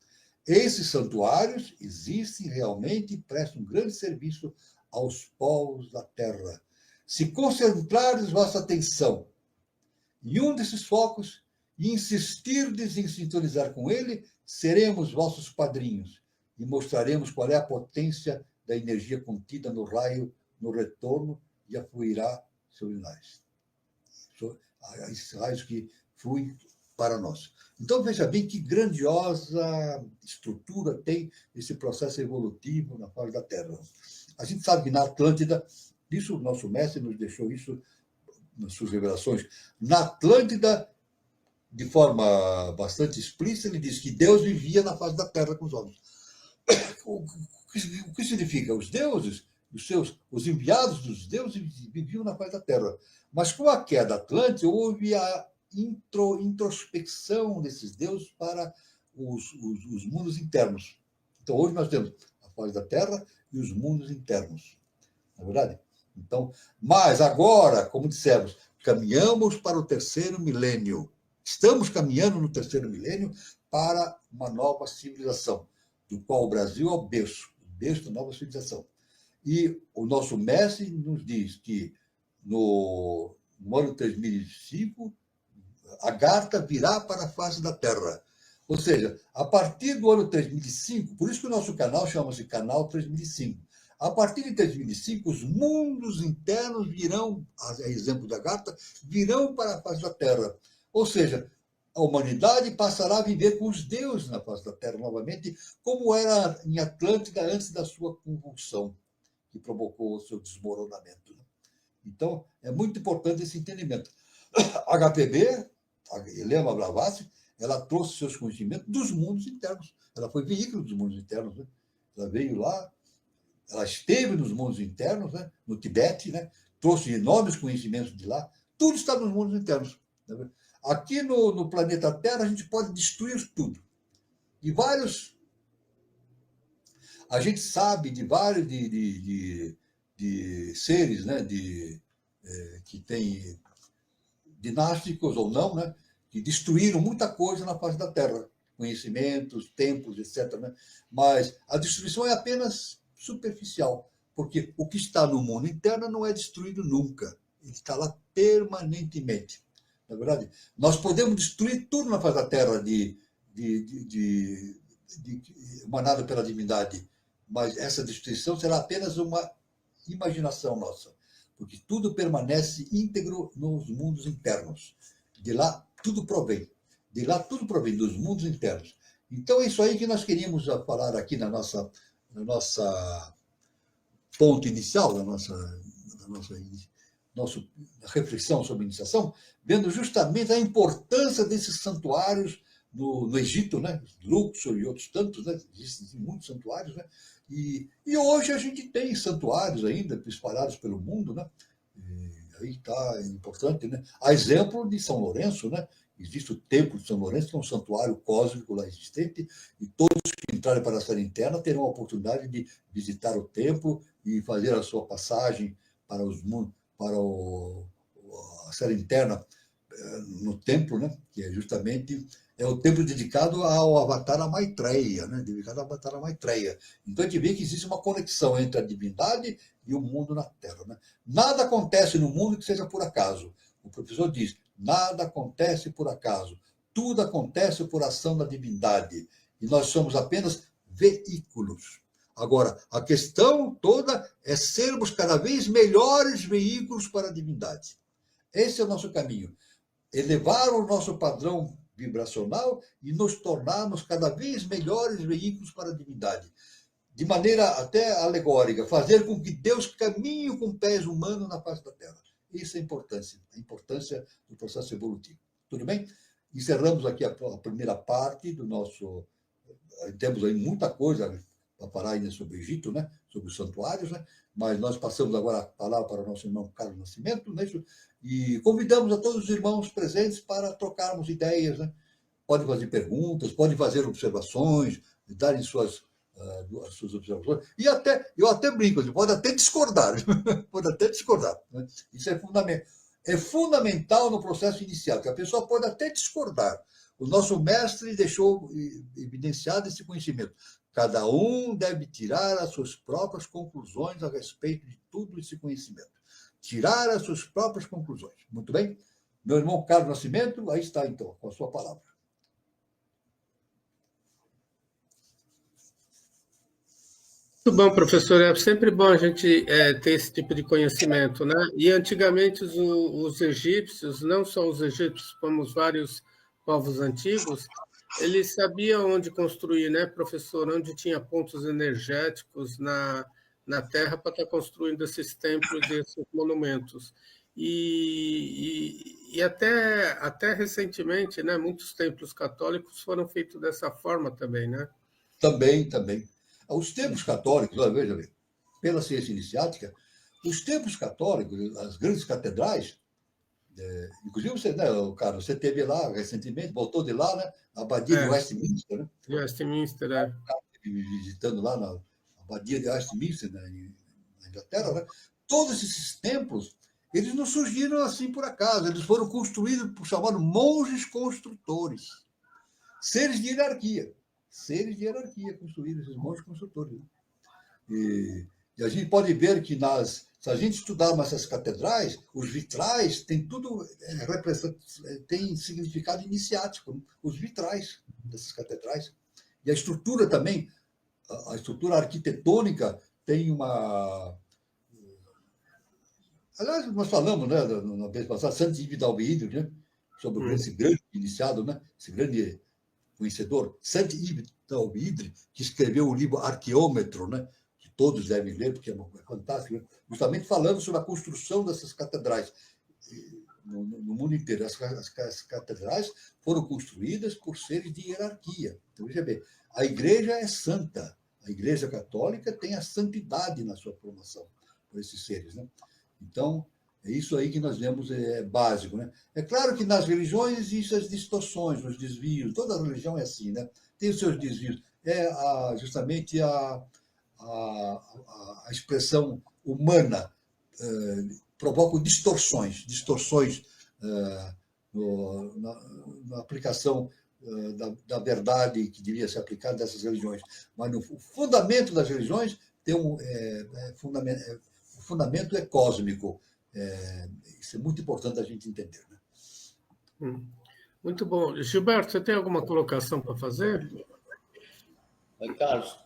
Esses santuários existem realmente e prestam um grande serviço aos povos da Terra. Se concentrares vossa atenção em um desses focos e insistirdes em sintonizar com ele, seremos vossos padrinhos e mostraremos qual é a potência da energia contida no raio, no retorno, e afluirá sobre nós. Esses raios que fluem para nós. Então, veja bem que grandiosa estrutura tem esse processo evolutivo na face da Terra. A gente sabe que na Atlântida, isso o nosso mestre nos deixou isso nas suas revelações, na Atlântida, de forma bastante explícita, ele diz que Deus vivia na face da Terra com os homens. O que significa? Os deuses, os enviados dos deuses viviam na face da Terra. Mas com a queda atlântica, houve a introspecção desses deuses para os mundos internos. Então, hoje nós temos a face da Terra e os mundos internos. Não é verdade? Então, mas agora, como dissemos, caminhamos para o terceiro milênio. Estamos caminhando no terceiro milênio para uma nova civilização, do qual o Brasil é o berço da nova civilização. E o nosso mestre nos diz que no ano 3005, a Agartha virá para a face da Terra. Ou seja, a partir do ano 3005, por isso que o nosso canal chama-se Canal 3005, a partir de 2005, os mundos internos virão, a exemplo da Agartha, virão para a face da Terra. Ou seja, a humanidade passará a viver com os deuses na face da Terra novamente, como era em Atlântida antes da sua convulsão, que provocou o seu desmoronamento. Então, é muito importante esse entendimento. A HPB, a Helena Blavatsky, ela trouxe seus conhecimentos dos mundos internos. Ela foi veículo dos mundos internos. Né? Ela veio lá, ela esteve nos mundos internos, né? No Tibete, né? Trouxe enormes conhecimentos de lá. Tudo está nos mundos internos. Né? Aqui no planeta Terra, a gente pode destruir tudo. E vários. A gente sabe de vários de seres, né? Que têm dinásticos ou não, né? Que destruíram muita coisa na face da Terra. Conhecimentos, templos, etc. Né? Mas a destruição é apenas superficial, porque o que está no mundo interno não é destruído nunca. Ele está lá permanentemente. Na verdade, nós podemos destruir tudo na face da Terra emanado pela divindade, mas essa destruição será apenas uma imaginação nossa, porque tudo permanece íntegro nos mundos internos. De lá tudo provém. De lá tudo provém dos mundos internos. Então é isso aí que nós queríamos falar aqui na nossa ponto inicial, nossa reflexão sobre iniciação, vendo justamente a importância desses santuários no Egito, né? Luxor e outros tantos, né? Existem muitos santuários, né? E hoje a gente tem santuários ainda espalhados pelo mundo, né? E aí está importante, né? A exemplo de São Lourenço, né? Existe o Templo de São Lourenço, que é um santuário cósmico lá existente, e todos que entrarem para a série interna terão a oportunidade de visitar o templo e fazer a sua passagem para a série interna no templo, né? Que é justamente o templo dedicado ao Avatar Maitreya, né? Dedicado ao Avatar Maitreya. Então a gente vê que existe uma conexão entre a divindade e o mundo na Terra, né? Nada acontece no mundo que seja por acaso. O professor diz: nada acontece por acaso, tudo acontece por ação da divindade, e nós somos apenas veículos. Agora, a questão toda é sermos cada vez melhores veículos para a divindade. Esse é o nosso caminho. Elevar o nosso padrão vibracional e nos tornarmos cada vez melhores veículos para a divindade. De maneira até alegórica, fazer com que Deus caminhe com pés humanos na face da Terra. Isso é a importância do processo evolutivo. Tudo bem? Encerramos aqui a primeira parte do nosso... Temos aí muita coisa para falar ainda sobre o Egito, né? Sobre os santuários, né? Mas nós passamos agora a palavra para o nosso irmão Carlos Nascimento, né? E convidamos a todos os irmãos presentes para trocarmos ideias, né? Podem fazer perguntas, podem fazer observações, darem suas observações. E eu até brinco, pode até discordar, pode até discordar. Né? Isso é fundamental. É fundamental no processo inicial, que a pessoa pode até discordar. O nosso mestre deixou evidenciado esse conhecimento. Cada um deve tirar as suas próprias conclusões a respeito de tudo esse conhecimento. Tirar as suas próprias conclusões. Muito bem? Meu irmão Carlos Nascimento, aí está, então, com a sua palavra. Muito bom, professor. É sempre bom a gente ter esse tipo de conhecimento, né? E antigamente os egípcios, não só os egípcios, como os vários povos antigos, eles sabiam onde construir, né, professor? Onde tinha pontos energéticos na Terra para estar construindo esses templos e esses monumentos. E até recentemente, né, muitos templos católicos foram feitos dessa forma também, né? Também. Os templos católicos, veja bem, pela ciência iniciática, os templos católicos, as grandes catedrais, inclusive você, né, Carlos, você esteve lá recentemente, voltou de lá, né, a Abadia de Westminster, né? Westminster, visitando lá na Abadia de Westminster, na Inglaterra, né? Todos esses templos, eles não surgiram assim por acaso, eles foram construídos por chamados monges construtores, seres de hierarquia construíram esses monges construtores. Né? E a gente pode ver que se a gente estudar essas catedrais, os vitrais têm tudo, tem significado iniciático, né? Os vitrais dessas catedrais. E a estrutura também, a estrutura arquitetônica tem uma... Aliás, nós falamos, né, na vez passada, Santos Vidal Vidro, né, sobre esse grande iniciado, né? Esse grande conhecedor, Sant Ibn Tawhid, que escreveu o livro Arqueômetro, né? Que todos devem ler, porque é fantástico, né? Justamente falando sobre a construção dessas catedrais no mundo inteiro. As catedrais foram construídas por seres de hierarquia. Então, veja bem, a igreja é santa. A igreja católica tem a santidade na sua formação por esses seres, né? Então, é isso aí que nós vemos, é básico, né? É claro que nas religiões existem as distorções, os desvios. Toda religião é assim, né? Tem os seus desvios. Justamente a expressão humana provocam distorções na aplicação da verdade que devia ser aplicada dessas religiões. Mas o fundamento das religiões o fundamento é cósmico. Isso é muito importante a gente entender, né? Muito bom. Gilberto, você tem alguma colocação para fazer? Oi, Carlos.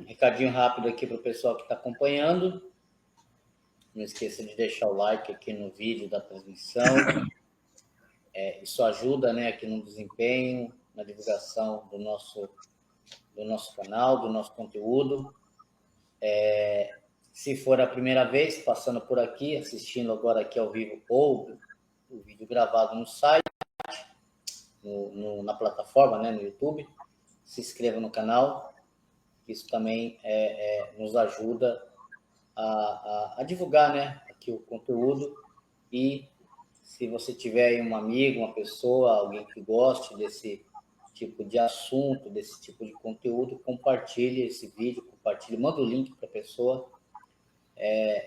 Recadinho rápido aqui para o pessoal que está acompanhando. Não esqueça de deixar o like aqui no vídeo da transmissão. Isso ajuda, né, aqui no desempenho, na divulgação do nosso canal, do nosso conteúdo. Se for a primeira vez passando por aqui, assistindo agora aqui ao vivo ou o vídeo gravado no site, na plataforma, né, no YouTube, se inscreva no canal. Isso também nos ajuda a divulgar, né, aqui o conteúdo. E se você tiver aí um amigo, uma pessoa, alguém que goste desse tipo de assunto, desse tipo de conteúdo, compartilhe esse vídeo, manda o link para a pessoa.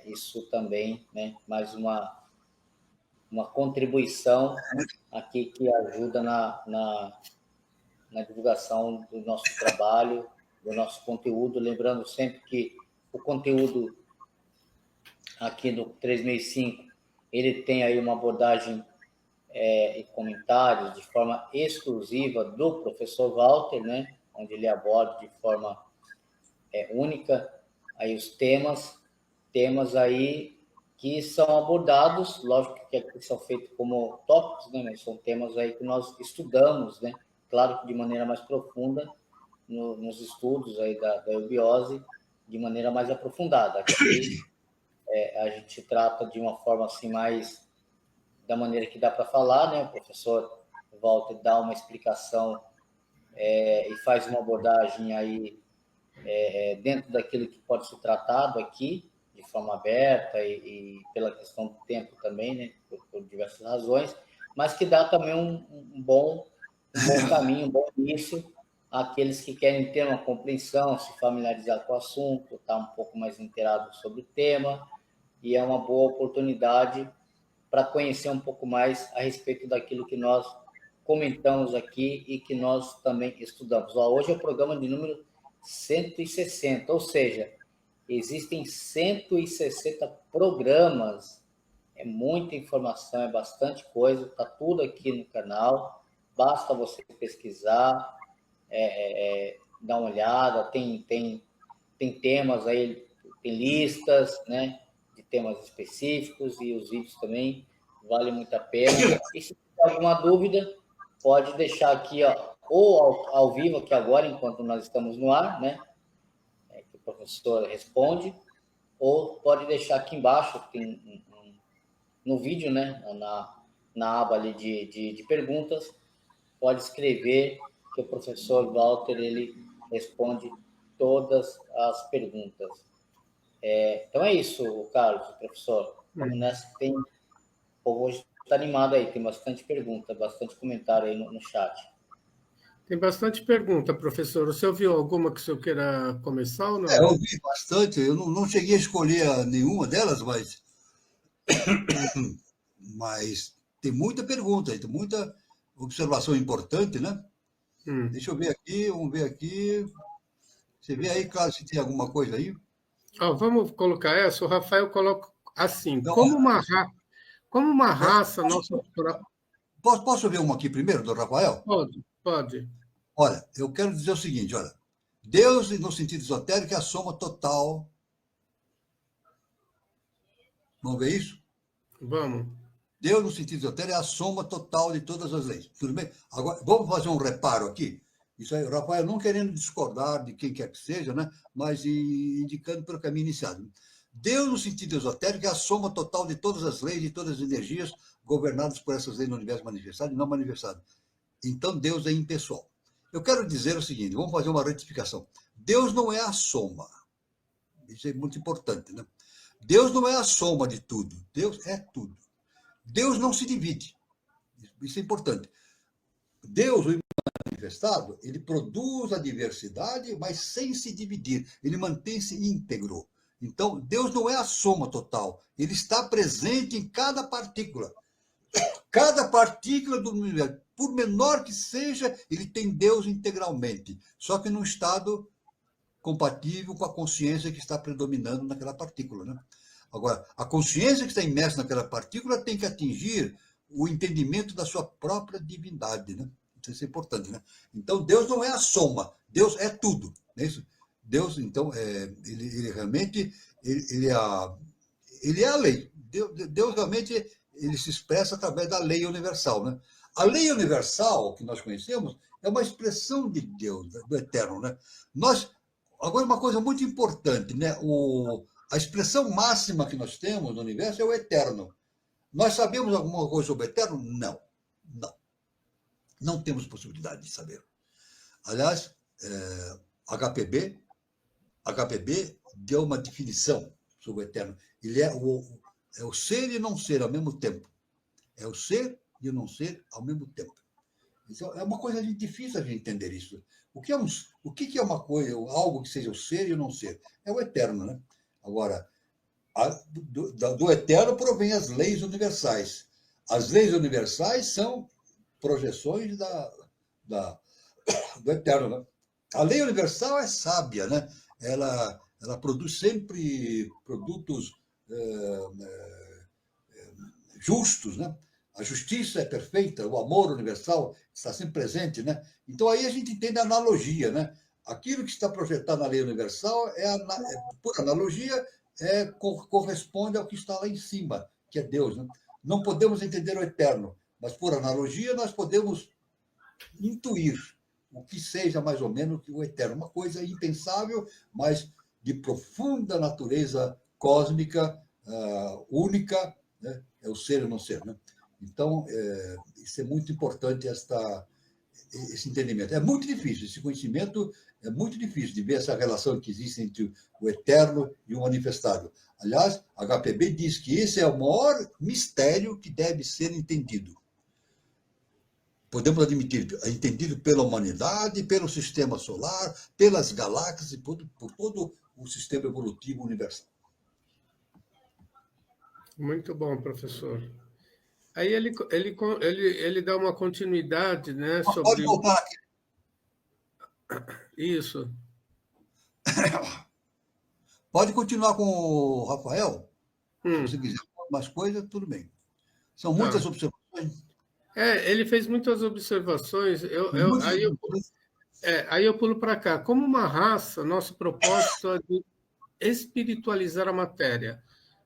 Isso também, né, mais uma contribuição aqui que ajuda na divulgação do nosso trabalho, do nosso conteúdo. Lembrando sempre que o conteúdo aqui do 365, ele tem aí uma abordagem e comentários de forma exclusiva do professor Walter, né, onde ele aborda de forma única aí os temas aí que são abordados, lógico que aqui são feitos como tópicos, né, mas são temas aí que nós estudamos, né, claro que de maneira mais profunda, nos estudos aí da eubiose, de maneira mais aprofundada. Aqui a gente trata de uma forma assim mais da maneira que dá para falar, né? O professor Walter dá uma explicação e faz uma abordagem aí dentro daquilo que pode ser tratado aqui, de forma aberta e pela questão do tempo também, né? Por diversas razões, mas que dá também um bom caminho, um bom início àqueles que querem ter uma compreensão, se familiarizar com o assunto, estar um pouco mais inteirado sobre o tema, e é uma boa oportunidade para conhecer um pouco mais a respeito daquilo que nós comentamos aqui e que nós também estudamos. Hoje é o programa de número 160, ou seja, existem 160 programas, é muita informação, é bastante coisa, está tudo aqui no canal, basta você pesquisar, dar uma olhada, tem temas aí, tem listas, né, de temas específicos, e os vídeos também vale muito a pena. E se tiver alguma dúvida, pode deixar aqui, ou ao vivo aqui agora, enquanto nós estamos no ar, né, que o professor responde, ou pode deixar aqui embaixo, tem no vídeo, né, na aba ali de perguntas, pode escrever que o professor Walter, ele responde todas as perguntas. Então é isso, Carlos, professor. Vamos nessa, que o povo hoje está animado aí, tem bastante pergunta, bastante comentário aí no chat. Tem bastante pergunta, professor. Você ouviu alguma que o senhor queira começar ou não? Eu ouvi bastante, eu não cheguei a escolher nenhuma delas, mas tem muita pergunta, tem muita observação importante, né? Deixa eu ver aqui, vamos ver aqui. Você vê aí, claro, se tem alguma coisa aí. Vamos colocar essa. O Rafael coloca assim: Não, como uma raça. Posso ver uma aqui primeiro, do Rafael? Pode. Olha, eu quero dizer o seguinte, olha. Deus, no sentido esotérico, é a soma total. Vamos ver isso? Vamos. Deus, no sentido esotérico, é a soma total de todas as leis. Tudo bem? Agora, vamos fazer um reparo aqui. Isso aí, Rafael, não querendo discordar de quem quer que seja, né? Mas indicando pelo caminho iniciado. Deus, no sentido esotérico, é a soma total de todas as leis, de todas as energias governadas por essas leis no universo manifestado e não manifestado. Então, Deus é impessoal. Eu quero dizer o seguinte, vamos fazer uma retificação. Deus não é a soma. Isso é muito importante, né? Deus não é a soma de tudo. Deus é tudo. Deus não se divide. Isso é importante. Deus, o manifestado, ele produz a diversidade, mas sem se dividir. Ele mantém-se íntegro. Então, Deus não é a soma total. Ele está presente em cada partícula. Cada partícula do universo, por menor que seja, ele tem Deus integralmente. Só que num estado compatível com a consciência que está predominando naquela partícula, né? Agora, a consciência que está imersa naquela partícula tem que atingir o entendimento da sua própria divindade, né? Isso é importante, né? Então, Deus não é a soma, Deus é tudo, não é isso? Deus, então, ele realmente ele é a lei. Deus realmente ele se expressa através da lei universal, né? A lei universal que nós conhecemos é uma expressão de Deus, do eterno, né? Agora, uma coisa muito importante, né? A expressão máxima que nós temos no universo é o eterno. Nós sabemos alguma coisa sobre o eterno? Não. Não. Não temos possibilidade de saber. Aliás, HPB deu uma definição sobre o eterno. Ele é o ser e não ser ao mesmo tempo. É o ser e o não ser ao mesmo tempo. Então, é uma coisa difícil a gente entender isso. O que é uma coisa, algo que seja o ser e o não ser? É o eterno, né? Agora, do eterno provém as leis universais. As leis universais são projeções do eterno, né? A lei universal é sábia, né? Ela produz sempre produtos justos, né? A justiça é perfeita, o amor universal está sempre presente, né? Então aí a gente entende a analogia, né? Aquilo que está projetado na lei universal por analogia corresponde ao que está lá em cima, que é Deus, né? Não podemos entender o eterno, mas por analogia nós podemos intuir o que seja mais ou menos o eterno, uma coisa impensável, mas de profunda natureza cósmica, única, né? É o ser e o não ser, né? Então, isso é muito importante, esse entendimento. É muito difícil, esse conhecimento é muito difícil de ver essa relação que existe entre o eterno e o manifestado. Aliás, HPB diz que esse é o maior mistério que deve ser entendido. Podemos admitir, entendido pela humanidade, pelo sistema solar, pelas galáxias e por todo o sistema evolutivo universal. Muito bom, professor. Aí ele dá uma continuidade, né, sobre... Pode voltar aqui. Isso. Pode continuar com o Rafael. Se você quiser mais coisas, tudo bem. São muitas observações. Ele fez muitas observações. Aí eu pulo para cá. Como uma raça, nosso propósito é de espiritualizar a matéria.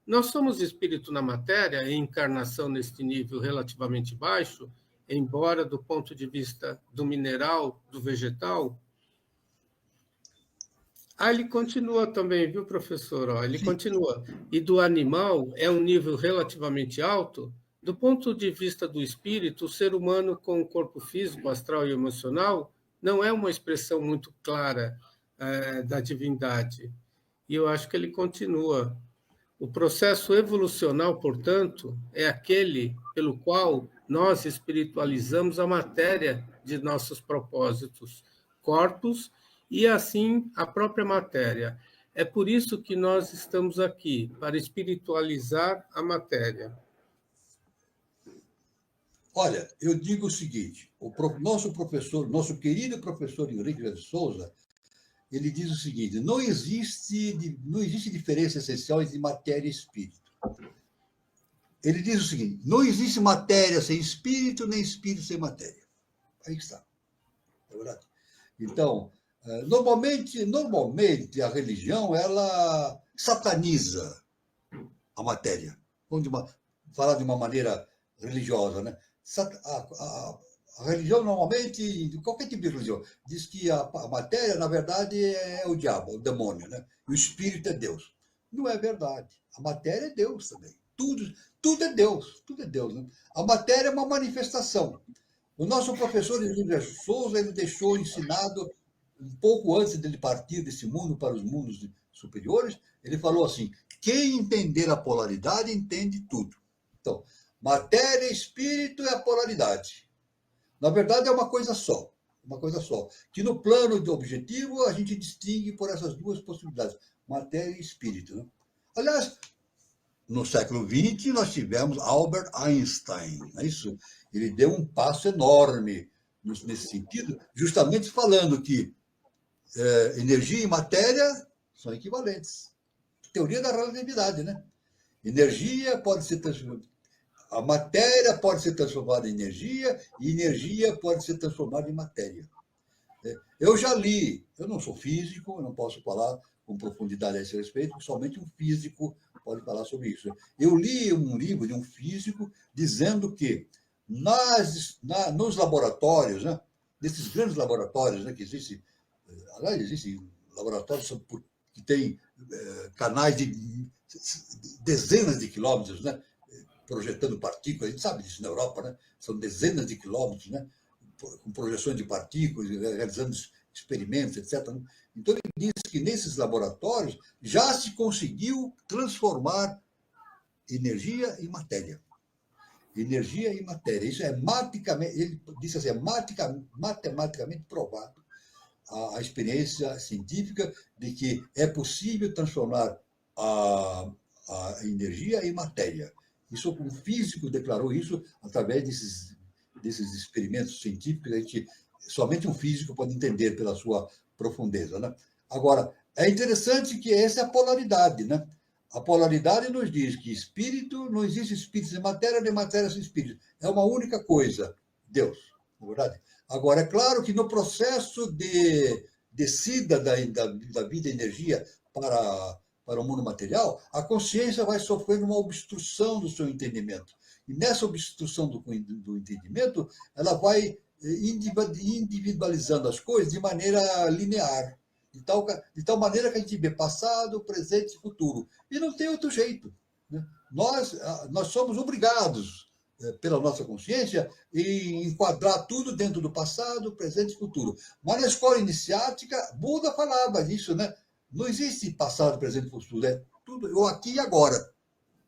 Nós somos espírito na matéria, em encarnação neste nível relativamente baixo, embora do ponto de vista do mineral, do vegetal. Ele continua também, viu, professor? Ele continua. E do animal é um nível relativamente alto. Do ponto de vista do espírito, o ser humano com o corpo físico, astral e emocional não é uma expressão muito clara da divindade. E eu acho que ele continua. O processo evolucional, portanto, é aquele pelo qual nós espiritualizamos a matéria de nossos propósitos, corpos e, assim, a própria matéria. É por isso que nós estamos aqui, para espiritualizar a matéria. Olha, eu digo o seguinte, nosso querido professor Henrique de Souza, ele diz o seguinte, não existe diferença essencial entre matéria e espírito. Ele diz o seguinte, não existe matéria sem espírito, nem espírito sem matéria. Aí está. É verdade? Então, normalmente a religião, ela sataniza a matéria. Vamos falar de uma maneira religiosa, né? A religião, normalmente, qualquer tipo de religião, diz que a matéria, na verdade, é o diabo, o demônio, né? E o espírito é Deus. Não é verdade. A matéria é Deus também. Tudo é Deus, tudo é Deus, né? A matéria é uma manifestação. O nosso professor José Souza, ele deixou ensinado, um pouco antes dele partir desse mundo para os mundos superiores, ele falou assim: quem entender a polaridade entende tudo. Então, matéria e espírito é a polaridade. Na verdade, é uma coisa só. Que no plano do objetivo a gente distingue por essas duas possibilidades, matéria e espírito. Né? Aliás, no século XX, nós tivemos Albert Einstein, não é isso? Ele deu um passo enorme nesse sentido, justamente falando que energia e matéria são equivalentes. Teoria da relatividade, né? Energia pode ser transformada. A matéria pode ser transformada em energia e energia pode ser transformada em matéria. Eu já li, eu não sou físico, eu não posso falar com profundidade a esse respeito, somente um físico pode falar sobre isso. Eu li um livro de um físico dizendo que nos laboratórios, né, nesses grandes laboratórios, né, que existem laboratórios que têm canais de dezenas de quilômetros, né, projetando partículas, a gente sabe disso na Europa, né? São dezenas de quilômetros, né? Com projeções de partículas, realizando experimentos, etc. Então, ele diz que nesses laboratórios já se conseguiu transformar energia em matéria. Energia em matéria. Isso é matematicamente, ele disse assim, matematicamente provado a experiência científica de que é possível transformar a energia em matéria. Isso, um físico declarou isso através desses experimentos científicos. Somente um físico pode entender pela sua profundeza. Né? Agora, é interessante que essa é a polaridade. Né? A polaridade nos diz que espírito, não existe espírito sem matéria, nem matéria sem espírito. É uma única coisa, Deus, não é verdade? Agora, é claro que no processo de descida da vida e energia para o mundo material, a consciência vai sofrendo uma obstrução do seu entendimento. E nessa obstrução do entendimento, ela vai individualizando as coisas de maneira linear, de tal maneira que a gente vê passado, presente e futuro. E não tem outro jeito. Né? Nós somos obrigados, pela nossa consciência, em enquadrar tudo dentro do passado, presente e futuro. Mas na escola iniciática, Buda falava disso, né? Não existe passado, presente e futuro, é tudo o aqui e agora.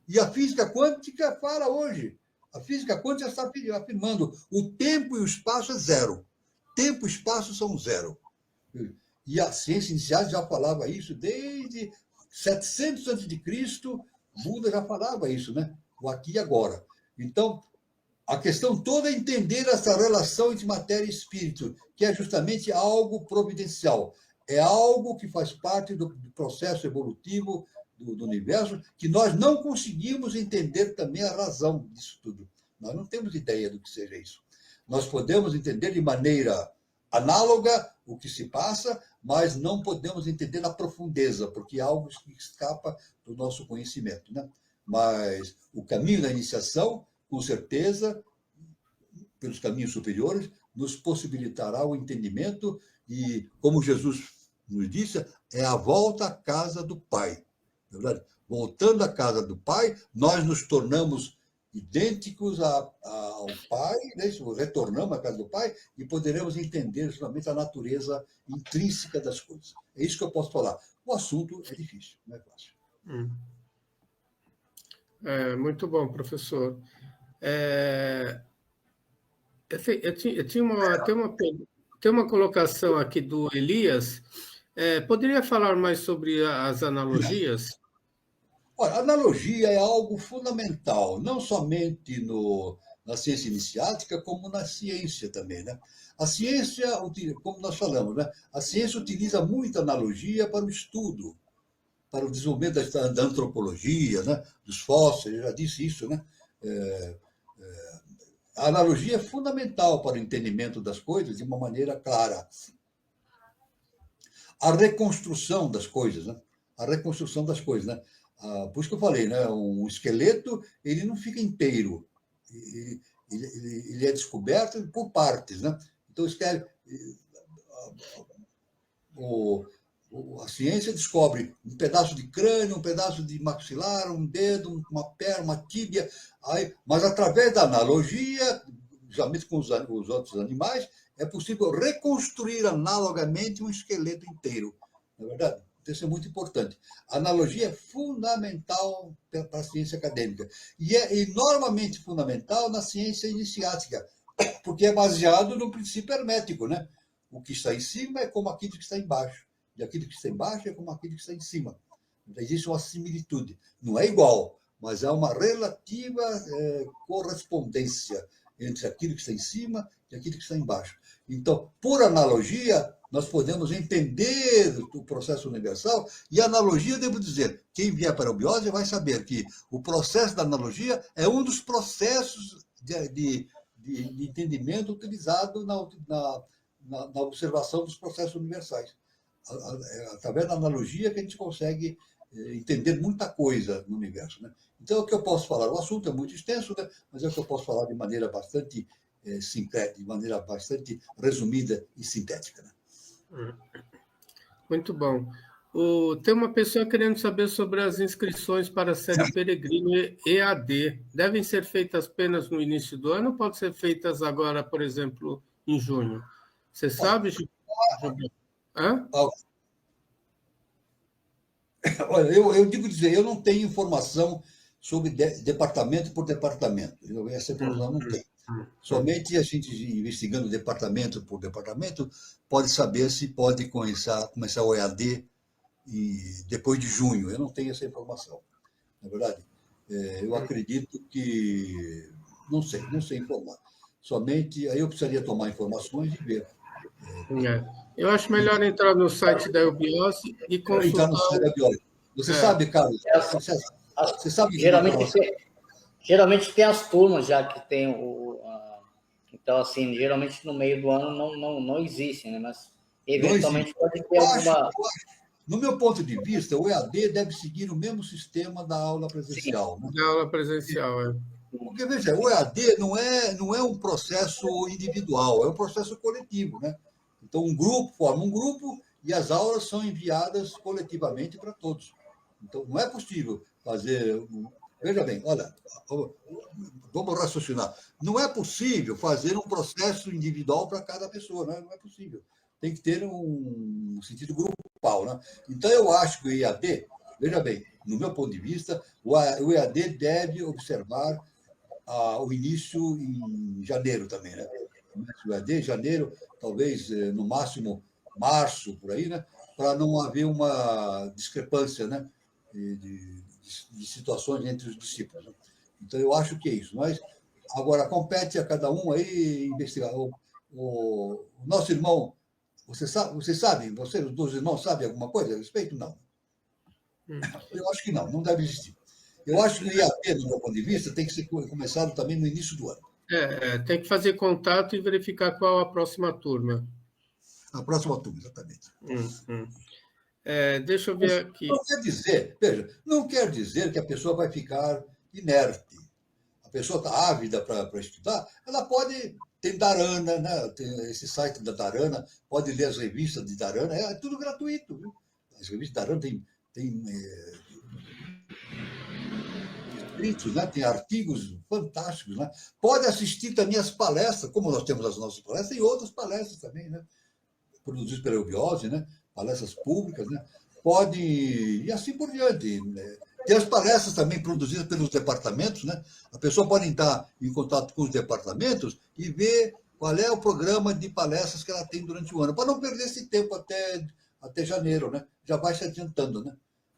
E a física quântica fala hoje. A física quântica está afirmando o tempo e o espaço é zero. Tempo e espaço são zero. E a ciência inicial já falava isso desde 700 a.C., Buda já falava isso, né? O aqui e agora. Então, a questão toda é entender essa relação entre matéria e espírito, que é justamente algo providencial. É algo que faz parte do processo evolutivo do universo, que nós não conseguimos entender também a razão disso tudo. Nós não temos ideia do que seja isso. Nós podemos entender de maneira análoga o que se passa, mas não podemos entender na profundeza, porque é algo que escapa do nosso conhecimento. Né? Mas o caminho da iniciação, com certeza, pelos caminhos superiores, nos possibilitará o entendimento e, como Jesus nos disse, é a volta à casa do Pai. Não é verdade? Voltando à casa do Pai, nós nos tornamos idênticos ao Pai, né? Retornamos à casa do Pai e poderemos entender justamente a natureza intrínseca das coisas. É isso que eu posso falar. O assunto é difícil, não é fácil. Muito bom, professor. Eu tinha uma colocação aqui do Elias. Poderia falar mais sobre as analogias? Olha, a analogia é algo fundamental, não somente na ciência iniciática, como na ciência também. Né? A ciência, como nós falamos, né? A ciência utiliza muita analogia para o estudo, para o desenvolvimento da antropologia, né? Dos fósseis, eu já disse isso. Né? A analogia é fundamental para o entendimento das coisas de uma maneira clara. A reconstrução das coisas, né? A reconstrução das coisas, né? Por isso que eu falei, né? Um esqueleto, ele não fica inteiro, ele é descoberto por partes, né? Então, a ciência descobre um pedaço de crânio, um pedaço de maxilar, um dedo, uma perna, uma tíbia, mas através da analogia, justamente com os outros animais, é possível reconstruir analogamente um esqueleto inteiro. Não é verdade? Isso é muito importante. A analogia é fundamental para a ciência acadêmica e é enormemente fundamental na ciência iniciática, porque é baseado no princípio hermético, né? O que está em cima é como aquilo que está embaixo, e aquilo que está embaixo é como aquilo que está em cima. Então, existe uma similitude. Não é igual, mas há uma relativa correspondência entre aquilo que está em cima e aquilo que está embaixo. Então, por analogia, nós podemos entender o processo universal, e a analogia, devo dizer, quem vier para a biose vai saber que o processo da analogia é um dos processos de entendimento utilizado na observação dos processos universais. Através da analogia que a gente consegue entender muita coisa no universo, né? Então, é o que eu posso falar. O assunto é muito extenso, né? Mas é o que eu posso falar de maneira bastante sintética, de maneira bastante resumida e sintética, né? Muito bom. Tem uma pessoa querendo saber sobre as inscrições para a série Peregrino EAD. Devem ser feitas apenas no início do ano ou podem ser feitas agora, por exemplo, em junho? Você sabe, Gilberto? Hã? Olha, eu digo dizer, eu não tenho informação sobre departamento por departamento. Essa informação não tem. Somente a gente, investigando departamento por departamento, pode saber se pode começar o EAD depois de junho. Eu não tenho essa informação. Na verdade, eu acredito que... Não sei informar. Somente aí eu precisaria tomar informações e ver. Eu acho melhor entrar no site da Eubiose e consultar... Entrar no site da Eubiose. Você sabe, Carlos? Você sabe que geralmente tem as turmas já que tem então, assim, geralmente no meio do ano não existe, né? Mas eventualmente pode ter alguma... No meu ponto de vista, o EAD deve seguir o mesmo sistema da aula presencial. Né? Da aula presencial, Porque, veja, o EAD não é um processo individual, é um processo coletivo. Né? Então, um grupo forma um grupo e as aulas são enviadas coletivamente para todos. Então, não é possível fazer... Veja bem, olha, vamos raciocinar. Não é possível fazer um processo individual para cada pessoa, não é possível. Tem que ter um sentido grupal. Né? Então, eu acho que o EAD, veja bem, no meu ponto de vista, o EAD deve observar o início em janeiro também. Né? O EAD em janeiro, talvez no máximo março, por aí, né? Para não haver uma discrepância, né? de situações entre os discípulos. Né? Então, eu acho que é isso. Mas, agora, compete a cada um aí investigar. O nosso irmão, vocês sabem, vocês, os dois irmãos, sabem alguma coisa a respeito? Não. Eu acho que não deve existir. Eu acho que o IAP, do meu ponto de vista, tem que ser começado também no início do ano. Tem que fazer contato e verificar qual a próxima turma. A próxima turma, exatamente. Deixa eu ver aqui. Não quer dizer que a pessoa vai ficar inerte. A pessoa está ávida para estudar, ela pode... Tem Dharana, né? Tem esse site da Dharana, pode ler as revistas de Dharana, é tudo gratuito. Viu? As revistas da Dharana tem escritos, né? Tem artigos fantásticos. Né? Pode assistir também as palestras, como nós temos as nossas palestras, e outras palestras também, né? Produzidas pela Eubiose, né? Palestras públicas, né? Pode, e assim por diante. Né? Tem as palestras também produzidas pelos departamentos, né? A pessoa pode entrar em contato com os departamentos e ver qual é o programa de palestras que ela tem durante o ano, para não perder esse tempo até janeiro, né? Já vai se adiantando, né?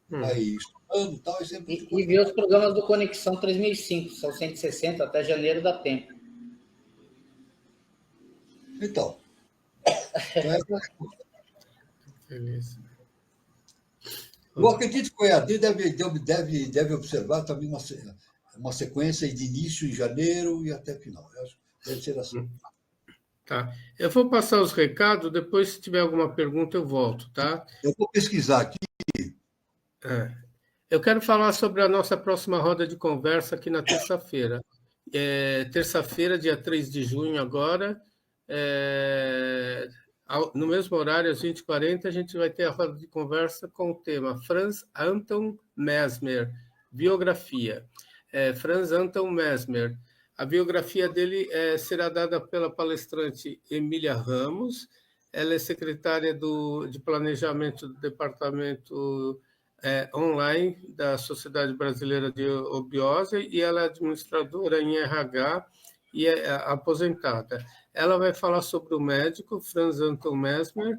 Vai estudando e tal. E ver os programas do Conexão 3005, são 160, até janeiro dá tempo. Então. Beleza. Eu acredito que o EAD deve observar também uma sequência de início em janeiro e até final. Eu acho que deve ser assim. Tá. Eu vou passar os recados, depois, se tiver alguma pergunta, eu volto, tá? Eu vou pesquisar aqui. Eu quero falar sobre a nossa próxima roda de conversa aqui na terça-feira. terça-feira, dia 3 de junho agora, no mesmo horário, às 20h40, a gente vai ter a roda de conversa com o tema Franz Anton Mesmer, biografia. Franz Anton Mesmer. A biografia dele será dada pela palestrante Emília Ramos. Ela é secretária de Planejamento do Departamento online da Sociedade Brasileira de Obiose e ela é administradora em RH e é aposentada. Ela vai falar sobre o médico Franz Anton Mesmer,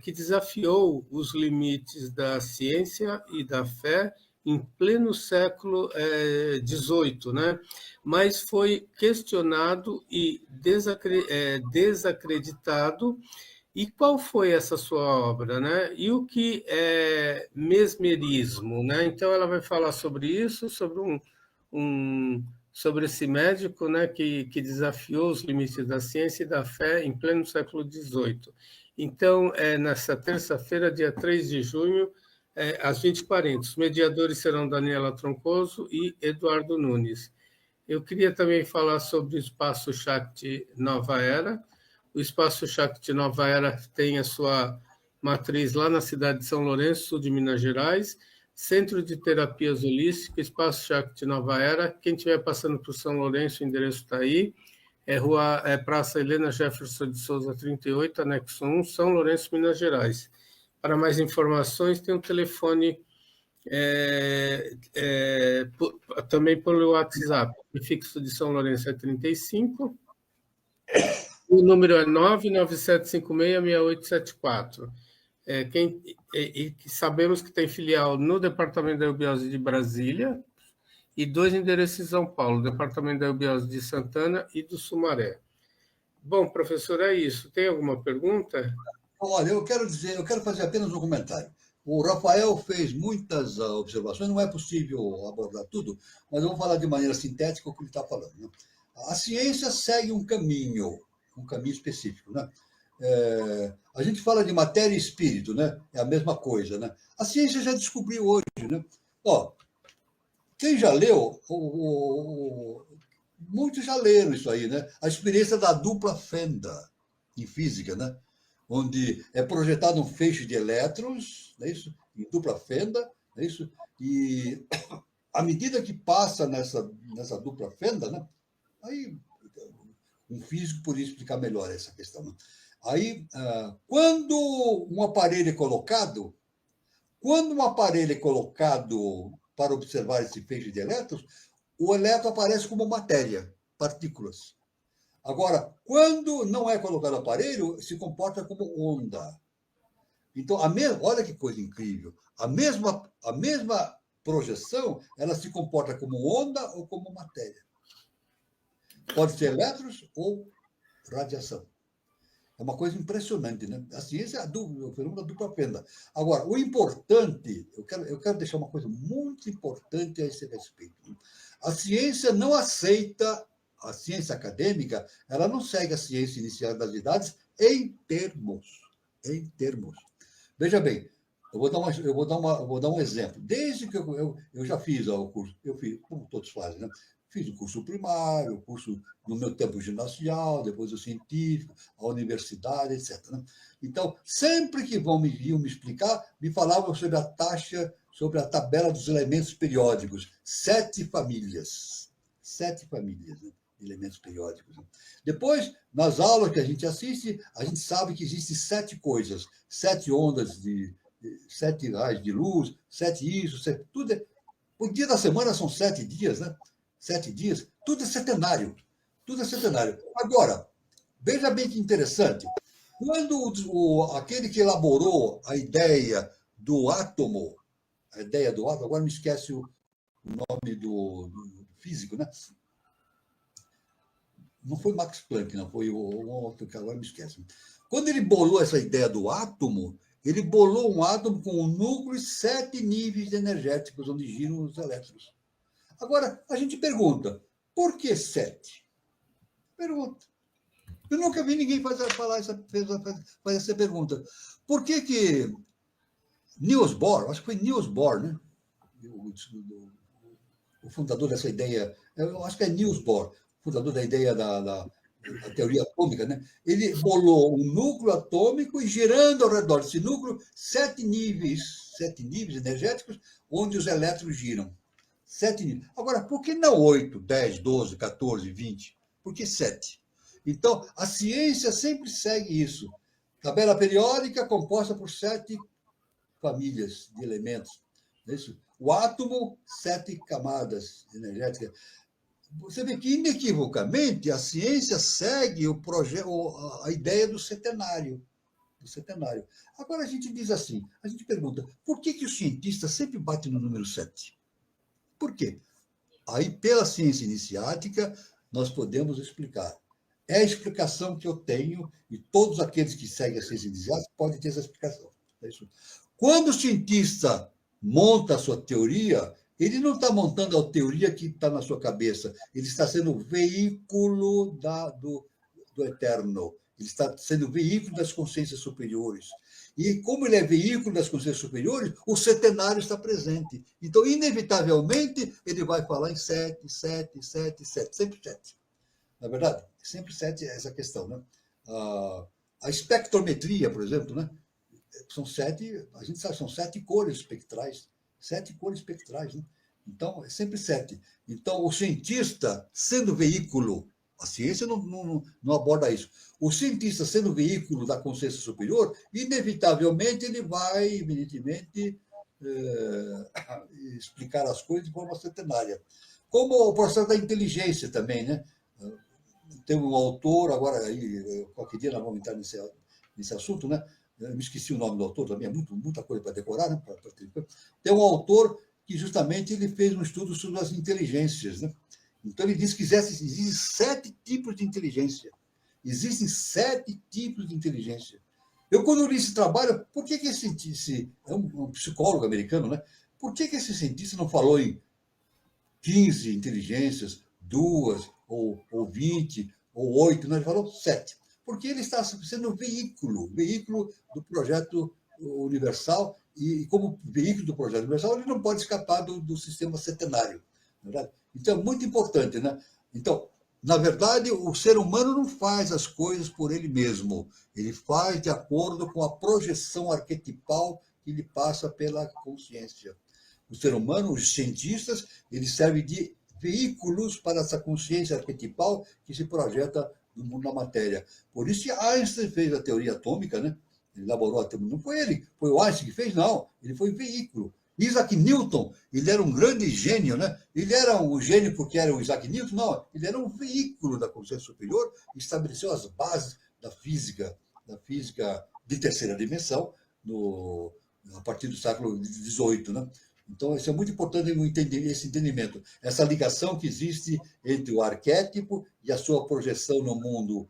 que desafiou os limites da ciência e da fé em pleno século XVIII, né? Mas foi questionado e desacreditado. E qual foi essa sua obra, né? E o que é mesmerismo, né? Então ela vai falar sobre isso, sobre sobre esse médico, né, que desafiou os limites da ciência e da fé em pleno século XVIII. Então, nessa terça-feira, dia 3 de junho, às 20h40. Os mediadores serão Daniela Troncoso e Eduardo Nunes. Eu queria também falar sobre o Espaço Shakti Nova Era. O Espaço Shakti Nova Era tem a sua matriz lá na cidade de São Lourenço, sul de Minas Gerais, Centro de Terapias Holísticas, Espaço Shakti Nova Era. Quem estiver passando por São Lourenço, o endereço está aí. Praça Helena Jefferson de Souza, 38, anexo 1, São Lourenço, Minas Gerais. Para mais informações, tem um telefone também pelo WhatsApp. O fixo de São Lourenço é 35. O número é 997566874. Sabemos que tem filial no Departamento da Eubiose de Brasília e 2 endereços em São Paulo, Departamento da Eubiose de Santana e do Sumaré. Bom, professor, é isso. Tem alguma pergunta? Olha, eu quero fazer apenas um comentário. O Rafael fez muitas observações, não é possível abordar tudo, mas eu vou falar de maneira sintética o que ele está falando, né? A ciência segue um caminho específico, né? A gente fala de matéria e espírito, né? É a mesma coisa, né? A ciência já descobriu hoje, né? Quem já leu, muitos já leram isso aí, né? A experiência da dupla fenda em física, né? Onde é projetado um feixe de elétrons, não é isso? Em dupla fenda, não é isso? E à medida que passa nessa dupla fenda, né? Aí um físico poderia explicar melhor essa questão, né? Aí, quando um aparelho é colocado para observar esse feixe de elétrons, o elétron aparece como matéria, partículas. Agora, quando não é colocado o aparelho, se comporta como onda. Então, olha que coisa incrível. A mesma projeção, ela se comporta como onda ou como matéria. Pode ser elétrons ou radiação. É uma coisa impressionante, né? A ciência é o fenômeno da dupla fenda. Agora, o importante, eu quero deixar uma coisa muito importante a esse respeito. A ciência não aceita, a ciência acadêmica, ela não segue a ciência inicial das idades em termos. Veja bem, eu vou dar um exemplo. Desde que eu já fiz o curso, como todos fazem, né? Fiz o curso primário, o curso, no meu tempo, ginasial, depois o científico, a universidade, etc. Né? Então, sempre que iam me explicar, me falavam sobre sobre a tabela dos elementos periódicos. 7 famílias. 7 famílias, né, de elementos periódicos. Né? Depois, nas aulas que a gente assiste, a gente sabe que existem 7 coisas. 7 ondas 7 raios de luz, 7 isso, 7, tudo. O dia da semana são 7 dias, né? 7 dias, tudo é centenário. Agora, veja bem que interessante. Quando aquele que elaborou a ideia do átomo, agora me esquece o nome do físico, né? Não foi Max Planck, não, foi o outro que agora me esquece. Quando ele bolou essa ideia do átomo, ele bolou um átomo com um núcleo e 7 níveis energéticos, onde giram os elétrons. Agora, a gente pergunta, por que 7? Pergunta. Eu nunca vi ninguém fazer essa pergunta. Por que Niels Bohr, acho que foi Niels Bohr, né? o fundador dessa ideia, eu acho que é Niels Bohr, fundador da ideia da teoria atômica, né? Ele bolou um núcleo atômico e girando ao redor desse núcleo 7 níveis energéticos onde os elétrons giram. 7 níveis. Agora, por que não 8, 10, 12, 14, 20? Por que 7? Então, a ciência sempre segue isso. Tabela periódica composta por 7 famílias de elementos. É isso? O átomo, 7 camadas energéticas. Você vê que, inequivocamente, a ciência segue a ideia do setenário. Agora, a gente diz assim, a gente pergunta, por que os cientistas sempre batem no número 7? Por quê? Aí, pela ciência iniciática, nós podemos explicar. É a explicação que eu tenho, e todos aqueles que seguem a ciência iniciática podem ter essa explicação. É isso. Quando o cientista monta a sua teoria, ele não está montando a teoria que está na sua cabeça, ele está sendo o veículo do eterno, ele está sendo o veículo das consciências superiores. E como ele é veículo das consciências superiores, o setenário está presente. Então, inevitavelmente, ele vai falar em 7, 7, 7, 7, sempre 7. Na verdade, sempre 7 é essa questão, né? A espectrometria, por exemplo, né? São 7, a gente sabe, são 7 cores espectrais. 7 cores espectrais, né? Então, é sempre 7. Então, o cientista, sendo veículo, a ciência não aborda isso. O cientista, sendo veículo da consciência superior, inevitavelmente ele vai, evidentemente, explicar as coisas de forma centenária. Como o processo da inteligência também, né? Tem um autor, agora, aí, qualquer dia nós vamos entrar nesse assunto, né? Eu me esqueci o nome do autor também, é muita coisa para decorar, né? Tem um autor que justamente ele fez um estudo sobre as inteligências, né? Então ele diz que existem 7 tipos de inteligência. Existem 7 tipos de inteligência. Eu, quando li esse trabalho, por que esse é um psicólogo americano, né? Por que esse cientista não falou em 15 inteligências, 2, ou 20, ou 8, não, ele falou 7. Porque ele está sendo veículo do projeto universal, e como veículo do projeto universal, ele não pode escapar do sistema setenário. Não é verdade? Então, é muito importante, né? Então, na verdade, o ser humano não faz as coisas por ele mesmo. Ele faz de acordo com a projeção arquetipal que lhe passa pela consciência. O ser humano, os cientistas, eles servem de veículos para essa consciência arquetipal que se projeta no mundo da matéria. Por isso que Einstein fez a teoria atômica, né? Ele elaborou a teoria. Não foi ele, foi o Einstein que fez, não. Ele foi veículo. Isaac Newton, ele era um grande gênio, né? Ele era um gênio porque era o Isaac Newton? Não, ele era um veículo da consciência superior e estabeleceu as bases da física de terceira dimensão a partir do século XVIII, né? Então, isso é muito importante esse entendimento, essa ligação que existe entre o arquétipo e a sua projeção no mundo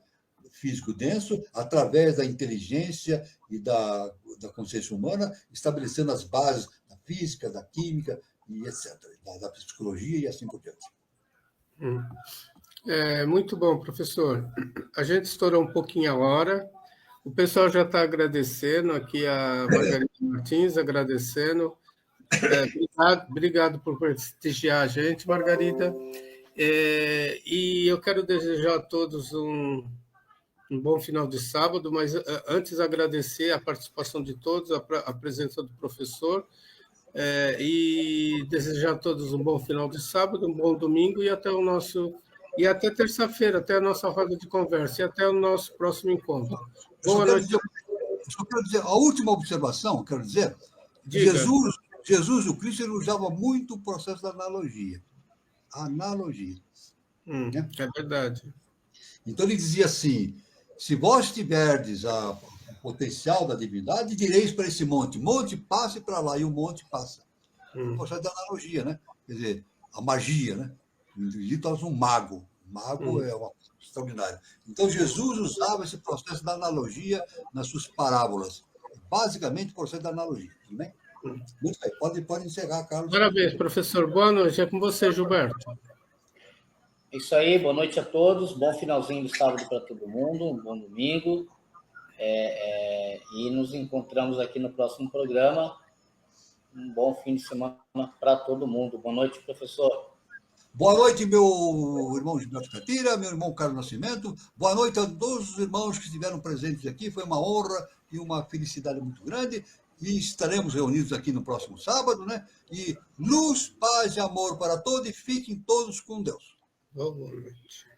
físico denso, através da inteligência e da consciência humana, estabelecendo as bases da física, da química, e etc., da psicologia e assim por diante. Muito bom, professor. A gente estourou um pouquinho a hora. O pessoal já está agradecendo, aqui a Margarida Martins agradecendo. Obrigado por prestigiar a gente, Margarida. E eu quero desejar a todos um bom final de sábado, mas antes agradecer a participação de todos, a presença do professor, e desejar a todos um bom final de sábado, um bom domingo e até terça-feira, até a nossa roda de conversa e até o nosso próximo encontro. Boa noite. Só quero dizer, a última observação, quero dizer, Diga. Jesus, o Cristo, ele usava muito o processo da analogia. Né? É verdade. Então ele dizia assim: se vós tiverdes o potencial da divindade, direis para esse monte, passe para lá, e o monte passa. O processo da analogia, né? Quer dizer, a magia, né? Ele torna um mago. Mago é uma coisa extraordinária. Então Jesus usava esse processo da analogia nas suas parábolas. Basicamente, o processo da analogia. Tudo bem? Muito bem. Pode encerrar, Carlos. Parabéns, professor. Boa noite. É com você, Gilberto. Isso aí, boa noite a todos. Bom finalzinho do sábado para todo mundo. Um bom domingo. E nos encontramos aqui no próximo programa. Um bom fim de semana para todo mundo. Boa noite, professor. Boa noite, meu irmão Gilberto Catira, meu irmão Carlos Nascimento. Boa noite a todos os irmãos que estiveram presentes aqui. Foi uma honra e uma felicidade muito grande. E estaremos reunidos aqui no próximo sábado, né? E luz, paz e amor para todos e fiquem todos com Deus. Boa noite.